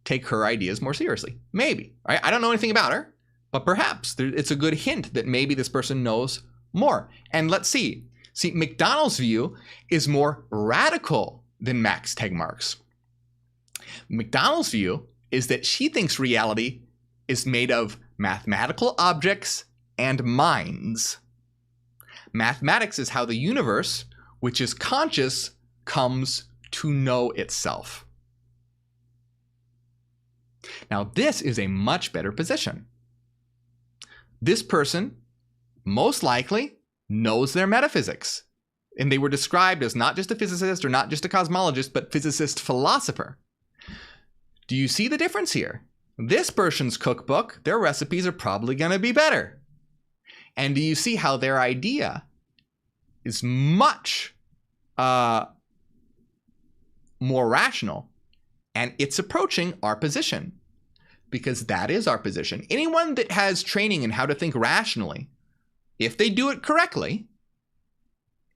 take her ideas more seriously. Maybe, right? I don't know anything about her, but perhaps it's a good hint that maybe this person knows more. And let's see. See, McDonnell's view is more radical than Max Tegmark's. McDonnell's view is that she thinks reality is made of mathematical objects and minds. Mathematics is how the universe, which is conscious, comes to know itself. Now, this is a much better position. This person most likely knows their metaphysics, and they were described as not just a physicist or not just a cosmologist, but physicist philosopher. Do you see the difference here? This person's cookbook, their recipes are probably going to be better. And do you see how their idea is much more rational, and it's approaching our position? Because that is our position. Anyone that has training in how to think rationally, if they do it correctly,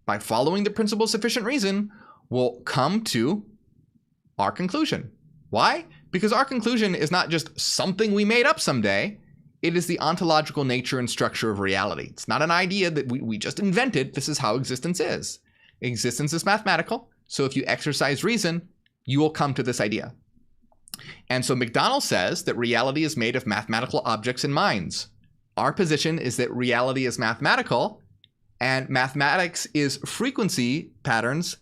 by following the principle of sufficient reason, will come to our conclusion. Why? Because our conclusion is not just something we made up someday. It is the ontological nature and structure of reality. It's not an idea that we just invented. This is how existence is. Existence is mathematical. So if you exercise reason, you will come to this idea. And so McDonnell says that reality is made of mathematical objects and minds. Our position is that reality is mathematical, and mathematics is frequency patterns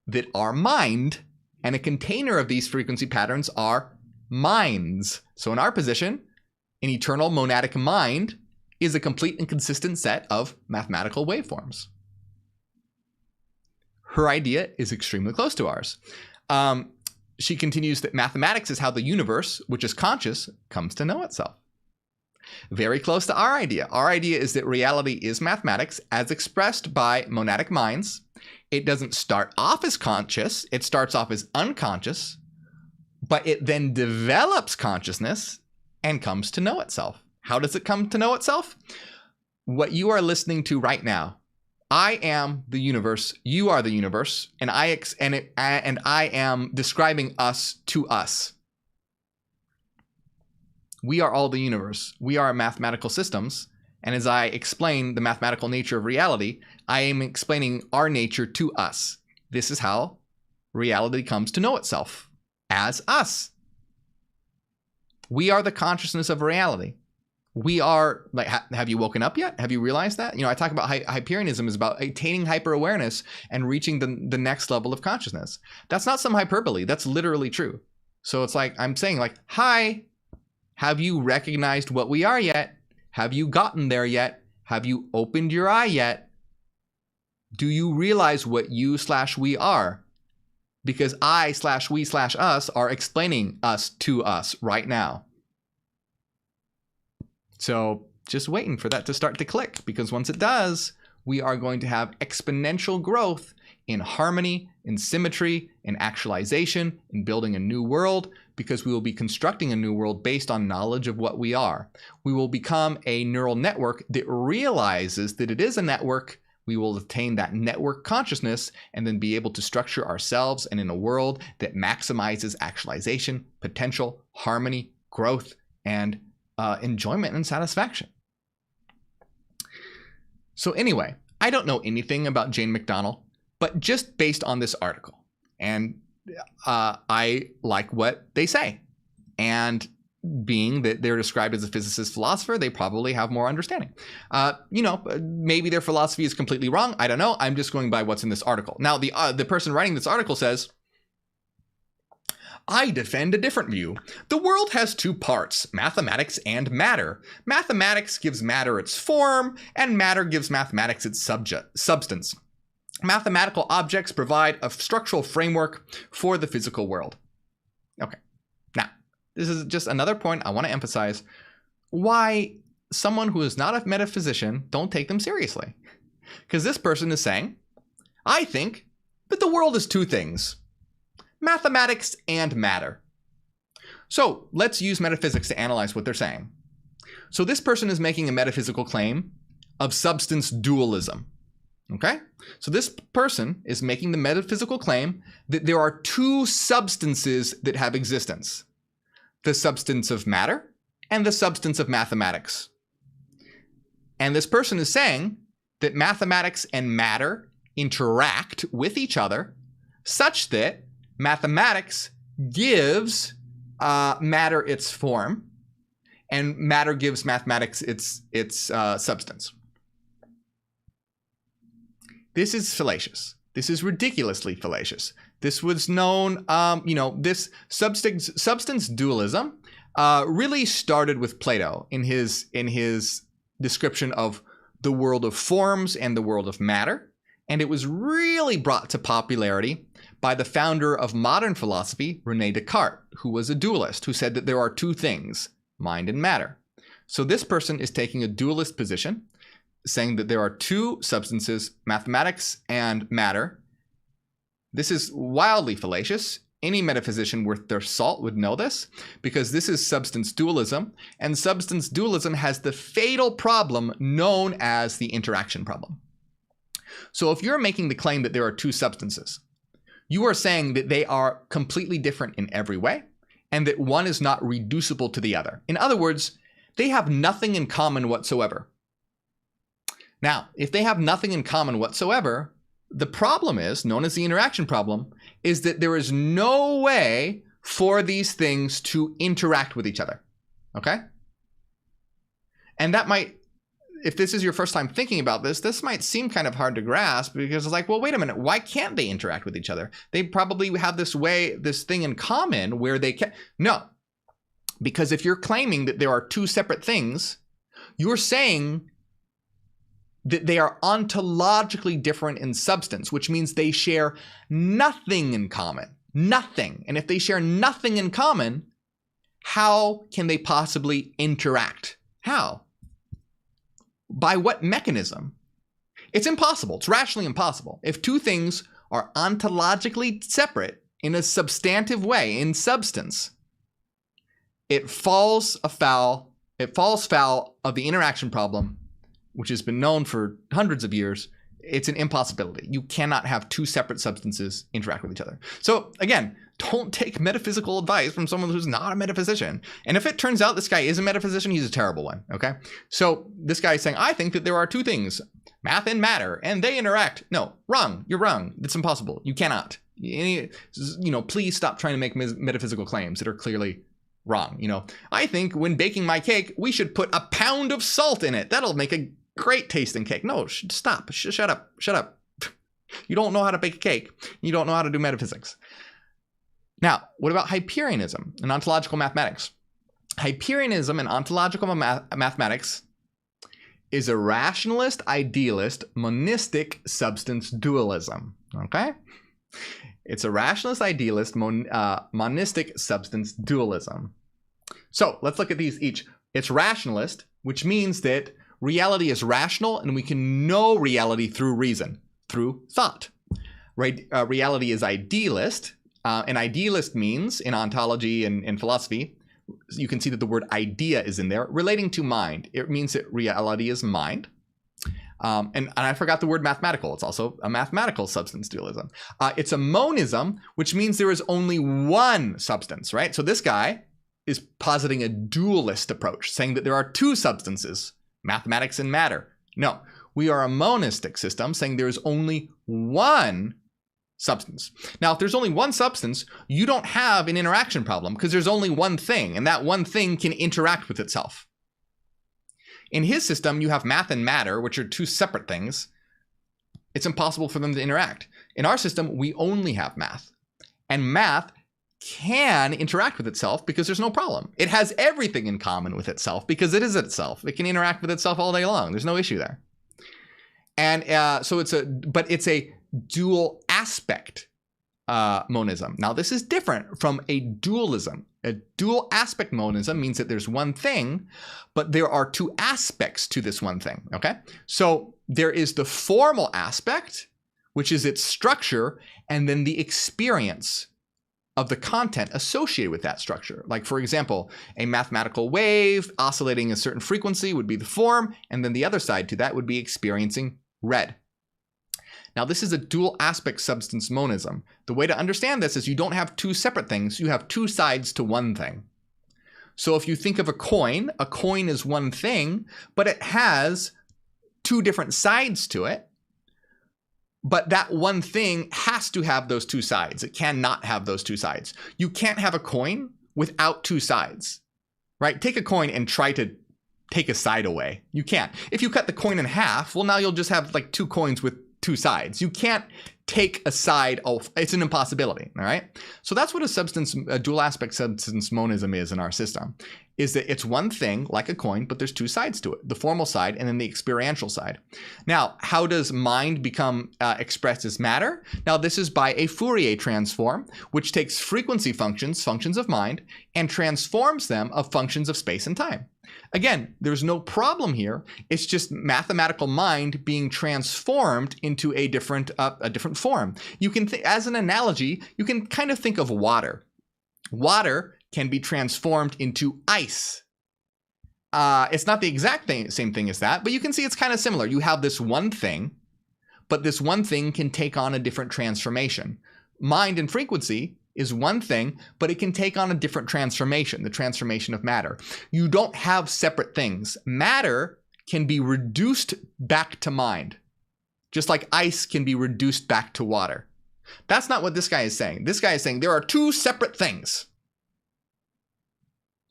that are mind, and a container of these frequency patterns are minds. So in our position, an eternal monadic mind is a complete and consistent set of mathematical waveforms. Her idea is extremely close to ours. She continues that mathematics is how the universe, which is conscious, comes to know itself. Very close to our idea. Our idea is that reality is mathematics as expressed by monadic minds. It doesn't start off as conscious. It starts off as unconscious, but it then develops consciousness and comes to know itself. How does it come to know itself? What you are listening to right now. I am the universe, you are the universe, and I am describing us to us. We are all the universe. We are mathematical systems, and as I explain the mathematical nature of reality, I am explaining our nature to us. This is how reality comes to know itself, as us. We are the consciousness of reality. We are, like, have you woken up yet? Have you realized that? You know, I talk about Hyperianism is about attaining hyper-awareness and reaching the next level of consciousness. That's not some hyperbole. That's literally true. So it's like, I'm saying, like, hi, have you recognized what we are yet? Have you gotten there yet? Have you opened your eye yet? Do you realize what you/we are? Because I/we/us are explaining us to us right now. So just waiting for that to start to click, because once it does, we are going to have exponential growth in harmony, in symmetry, in actualization, in building a new world, because we will be constructing a new world based on knowledge of what we are. We will become a neural network that realizes that it is a network, we will attain that network consciousness and then be able to structure ourselves and in a world that maximizes actualization, potential, harmony, growth, and enjoyment and satisfaction. So anyway, I don't know anything about Jane McDonnell, but just based on this article, and I like what they say. And being that they're described as a physicist philosopher, they probably have more understanding. Maybe their philosophy is completely wrong. I don't know. I'm just going by what's in this article. Now, the person writing this article says, I defend a different view. The world has two parts, mathematics and matter. Mathematics gives matter its form, and matter gives mathematics its substance. Mathematical objects provide a structural framework for the physical world. Okay. Now, this is just another point I want to emphasize why someone who is not a metaphysician don't take them seriously. Because this person is saying, I think that the world is two things, mathematics and matter. So let's use metaphysics to analyze what they're saying. So this person is making a metaphysical claim of substance dualism. Okay? So this person is making the metaphysical claim that there are two substances that have existence. The substance of matter and the substance of mathematics. And this person is saying that mathematics and matter interact with each other such that mathematics gives matter its form and matter gives mathematics its substance. This is fallacious. This is ridiculously fallacious. This was known, this substance dualism really started with Plato in his description of the world of forms and the world of matter. And it was really brought to popularity by the founder of modern philosophy, René Descartes, who was a dualist, who said that there are two things, mind and matter. So this person is taking a dualist position, saying that there are two substances, mathematics and matter. This is wildly fallacious. Any metaphysician worth their salt would know this, because this is substance dualism, and substance dualism has the fatal problem known as the interaction problem. So if you're making the claim that there are two substances, you are saying that they are completely different in every way, and that one is not reducible to the other. In other words, they have nothing in common whatsoever. Now, if they have nothing in common whatsoever, the problem is, known as the interaction problem, is that there is no way for these things to interact with each other. Okay? And that might, if this is your first time thinking about this, this might seem kind of hard to grasp, because it's like, well, wait a minute, why can't they interact with each other? They probably have this thing in common where they can. No, because if you're claiming that there are two separate things, you're saying that they are ontologically different in substance, which means they share nothing in common. Nothing. And if they share nothing in common, how can they possibly interact? How? By what mechanism? It's impossible. It's rationally impossible. If two things are ontologically separate in a substantive way, in substance, it falls foul of the interaction problem, which has been known for hundreds of years. It's an impossibility. You cannot have two separate substances interact with each other. So again, don't take metaphysical advice from someone who's not a metaphysician. And if it turns out this guy is a metaphysician, he's a terrible one, okay? So this guy is saying, I think that there are two things, math and matter, and they interact. No, wrong. You're wrong. It's impossible. You cannot. Please stop trying to make metaphysical claims that are clearly wrong. I think when baking my cake, we should put a pound of salt in it. That'll make a great tasting cake. No, stop. Shut up. Shut up. You don't know how to bake a cake. You don't know how to do metaphysics. Now, what about Hyperianism and ontological mathematics? Hyperianism and ontological mathematics is a rationalist, idealist, monistic substance dualism. Okay? It's a rationalist, idealist, monistic substance dualism. So let's look at these each. It's rationalist, which means that reality is rational and we can know reality through reason, through thought. Right? Reality is idealist. An idealist means, in ontology and philosophy, you can see that the word idea is in there, relating to mind. It means that reality is mind. And I forgot the word mathematical. It's also a mathematical substance dualism. It's a monism, which means there is only one substance, right? So this guy is positing a dualist approach, saying that there are two substances, mathematics and matter. No, we are a monistic system, saying there is only one substance. Now, if there's only one substance, you don't have an interaction problem because there's only one thing, and that one thing can interact with itself. In his system, you have math and matter, which are two separate things. It's impossible for them to interact. In our system, we only have math, and math can interact with itself because there's no problem. It has everything in common with itself because it is itself. It can interact with itself all day long. There's no issue there. And so it's a dual aspect monism. Now, this is different from a dualism. A dual aspect monism means that there's one thing, but there are two aspects to this one thing, okay? So there is the formal aspect, which is its structure, and then the experience of the content associated with that structure. Like, for example, a mathematical wave oscillating a certain frequency would be the form, and then the other side to that would be experiencing red. Now, this is a dual aspect substance monism. The way to understand this is you don't have two separate things, you have two sides to one thing. So if you think of a coin is one thing, but it has two different sides to it. But that one thing has to have those two sides. It cannot have those two sides. You can't have a coin without two sides, right? Take a coin and try to take a side away. You can't. If you cut the coin in half, well, now you'll just have like two coins with two sides. You can't take a side off. It's an impossibility, all right? So that's what a dual aspect substance monism is in our system, is that it's one thing like a coin, but there's two sides to it, the formal side and then the experiential side. Now, how does mind become expressed as matter? Now, this is by a Fourier transform, which takes frequency functions of mind, and transforms them of functions of space and time. Again, there's no problem here. It's just mathematical mind being transformed into a different form. You can, as an analogy, you can kind of think of water. Water can be transformed into ice. It's not the exact same thing as that, but you can see it's kind of similar. You have this one thing, but this one thing can take on a different transformation. Mind and frequency is one thing, but it can take on a different transformation, the transformation of matter. You don't have separate things. Matter can be reduced back to mind, just like ice can be reduced back to water. That's not what this guy is saying. This guy is saying there are two separate things.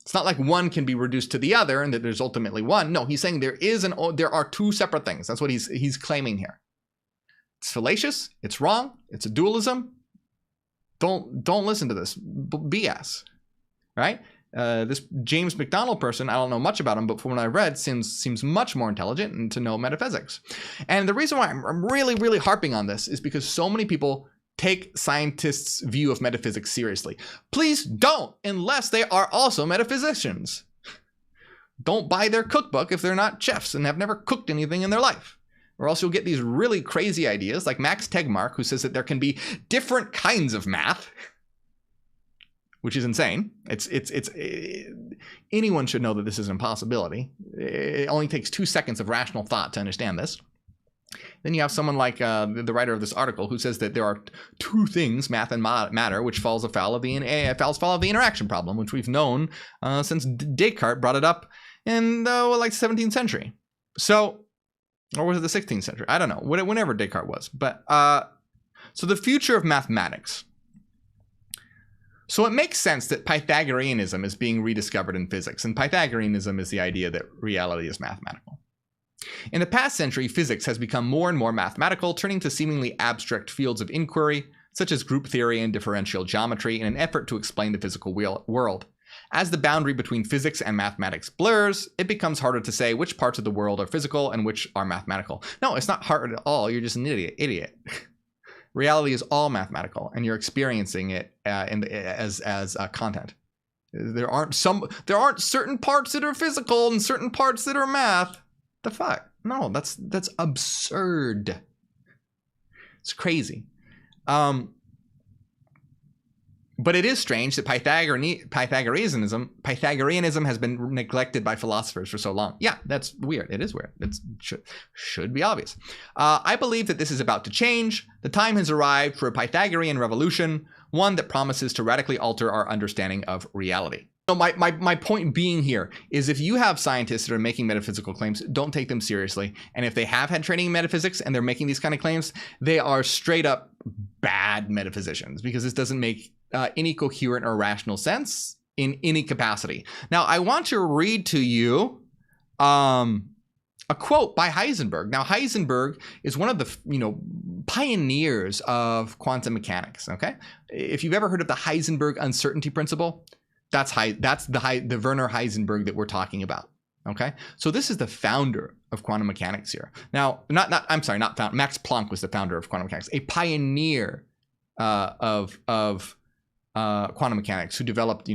It's not like one can be reduced to the other and that there's ultimately one. No, he's saying there are two separate things. That's what he's claiming here. It's fallacious. It's wrong. It's a dualism. Don't listen to this BS, right? This James McDonald person, I don't know much about him, but from what I read, seems much more intelligent and to know metaphysics. And the reason why I'm really, really harping on this is because so many people take scientists' view of metaphysics seriously. Please don't, unless they are also metaphysicians. Don't buy their cookbook if they're not chefs and have never cooked anything in their life. Or else you'll get these really crazy ideas like Max Tegmark, who says that there can be different kinds of math, which is insane. Anyone should know that this is an impossibility. It only takes 2 seconds of rational thought to understand this. Then you have someone like the writer of this article who says that there are two things, math and matter, which falls foul of the interaction problem, which we've known since Descartes brought it up in the 17th century. So, or was it the 16th century? I don't know. Whenever Descartes was. But so the future of mathematics. So it makes sense that Pythagoreanism is being rediscovered in physics, and Pythagoreanism is the idea that reality is mathematical. In the past century, physics has become more and more mathematical, turning to seemingly abstract fields of inquiry, such as group theory and differential geometry, in an effort to explain the physical world. As the boundary between physics and mathematics blurs, it becomes harder to say which parts of the world are physical and which are mathematical. No, it's not hard at all. You're just an idiot. Reality is all mathematical, and you're experiencing it as content. There aren't certain parts that are physical and certain parts that are math. The fuck? No, that's absurd. It's crazy. But it is strange that Pythagoreanism has been neglected by philosophers for so long. Yeah, that's weird. It is weird. It should be obvious. I believe that this is about to change. The time has arrived for a Pythagorean revolution, one that promises to radically alter our understanding of reality. So my point being here is, if you have scientists that are making metaphysical claims, don't take them seriously. And if they have had training in metaphysics and they're making these kind of claims, they are straight up bad metaphysicians, because this doesn't make any coherent or rational sense in any capacity. Now, I want to read to you a quote by Heisenberg. Now, Heisenberg is one of the pioneers of quantum mechanics. Okay, if you've ever heard of the Heisenberg uncertainty principle, that's the Werner Heisenberg that we're talking about. Okay, so this is the founder of quantum mechanics here. Now, not founder. Max Planck was the founder of quantum mechanics, a pioneer of quantum mechanics, who developed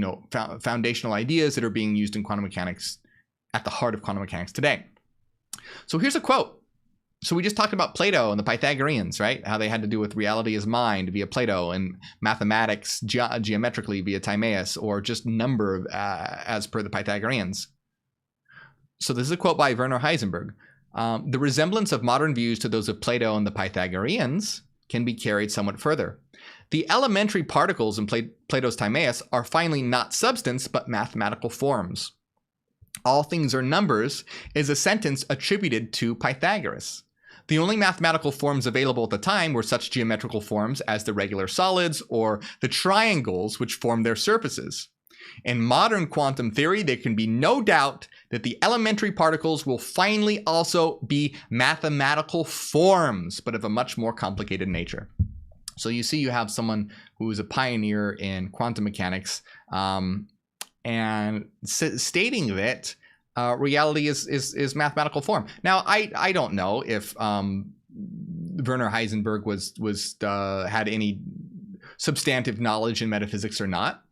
foundational ideas that are being used in quantum mechanics, at the heart of quantum mechanics today. So here's a quote. So we just talked about Plato and the Pythagoreans, right? How they had to do with reality as mind via Plato, and mathematics geometrically via Timaeus, or just number as per the Pythagoreans. So this is a quote by Werner Heisenberg. The resemblance of modern views to those of Plato and the Pythagoreans can be carried somewhat further. The elementary particles in Plato's Timaeus are finally not substance, but mathematical forms. All things are numbers is a sentence attributed to Pythagoras. The only mathematical forms available at the time were such geometrical forms as the regular solids or the triangles which form their surfaces. In modern quantum theory, there can be no doubt that the elementary particles will finally also be mathematical forms, but of a much more complicated nature. So you see, you have someone who is a pioneer in quantum mechanics, and stating that reality is mathematical form. Now, I don't know if Werner Heisenberg had any substantive knowledge in metaphysics or not.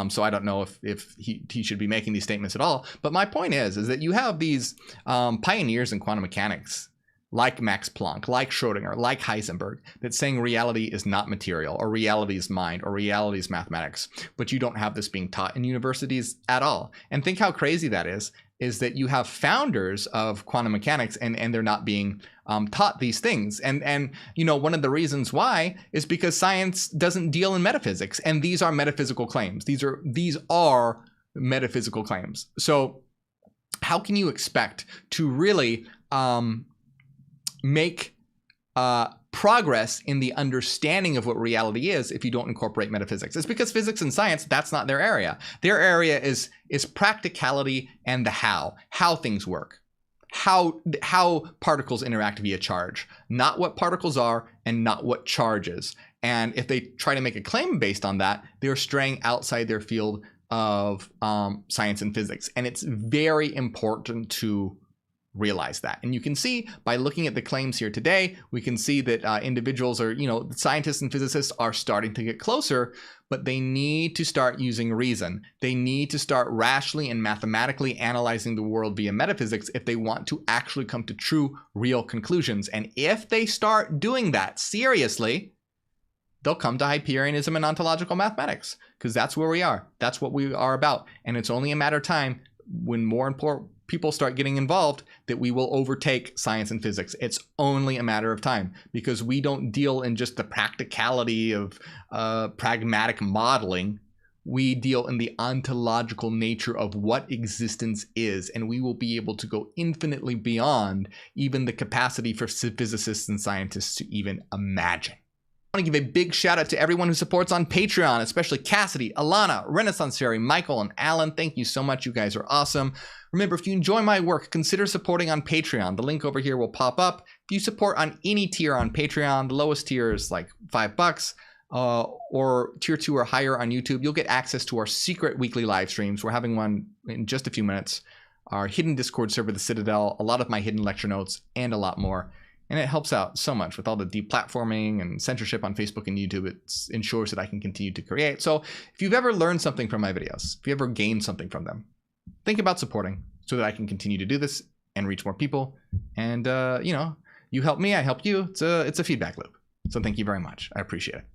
So I don't know if he should be making these statements at all. But my point is that you have these pioneers in quantum mechanics, like Max Planck, like Schrödinger, like Heisenberg, that's saying reality is not material, or reality is mind, or reality is mathematics. But you don't have this being taught in universities at all. And think how crazy that is that you have founders of quantum mechanics and they're not being taught these things. And one of the reasons why is because science doesn't deal in metaphysics. And these are metaphysical claims. These are metaphysical claims. So how can you expect to really make progress in the understanding of what reality is if you don't incorporate metaphysics? It's because physics and science, that's not their area. Their area is practicality and the how things work, how particles interact via charge, not what particles are and not what charge is. And if they try to make a claim based on that, they're straying outside their field of science and physics. And it's very important to realize that. And you can see by looking at the claims here today, we can see that individuals are, scientists and physicists are starting to get closer, but they need to start using reason. They need to start rationally and mathematically analyzing the world via metaphysics if they want to actually come to true, real conclusions. And if they start doing that seriously, they'll come to Hyperianism and ontological mathematics, because that's where we are. That's what we are about. And it's only a matter of time, when more important people start getting involved, that we will overtake science and physics. It's only a matter of time, because we don't deal in just the practicality of pragmatic modeling. We deal in the ontological nature of what existence is, and we will be able to go infinitely beyond even the capacity for physicists and scientists to even imagine. I want to give a big shout out to everyone who supports on Patreon, especially Cassidy, Alana, Renaissance Fairy, Michael, and Alan. Thank you so much. You guys are awesome. Remember, if you enjoy my work, consider supporting on Patreon. The link over here will pop up. If you support on any tier on Patreon, the lowest tier is like $5, or tier 2 or higher on YouTube, you'll get access to our secret weekly live streams. We're having one in just a few minutes. Our hidden Discord server, the Citadel, a lot of my hidden lecture notes, and a lot more. And it helps out so much with all the deplatforming and censorship on Facebook and YouTube. It ensures that I can continue to create. So if you've ever learned something from my videos, if you ever gained something from them, think about supporting so that I can continue to do this and reach more people. And, you help me, I help you. It's a feedback loop. So thank you very much. I appreciate it.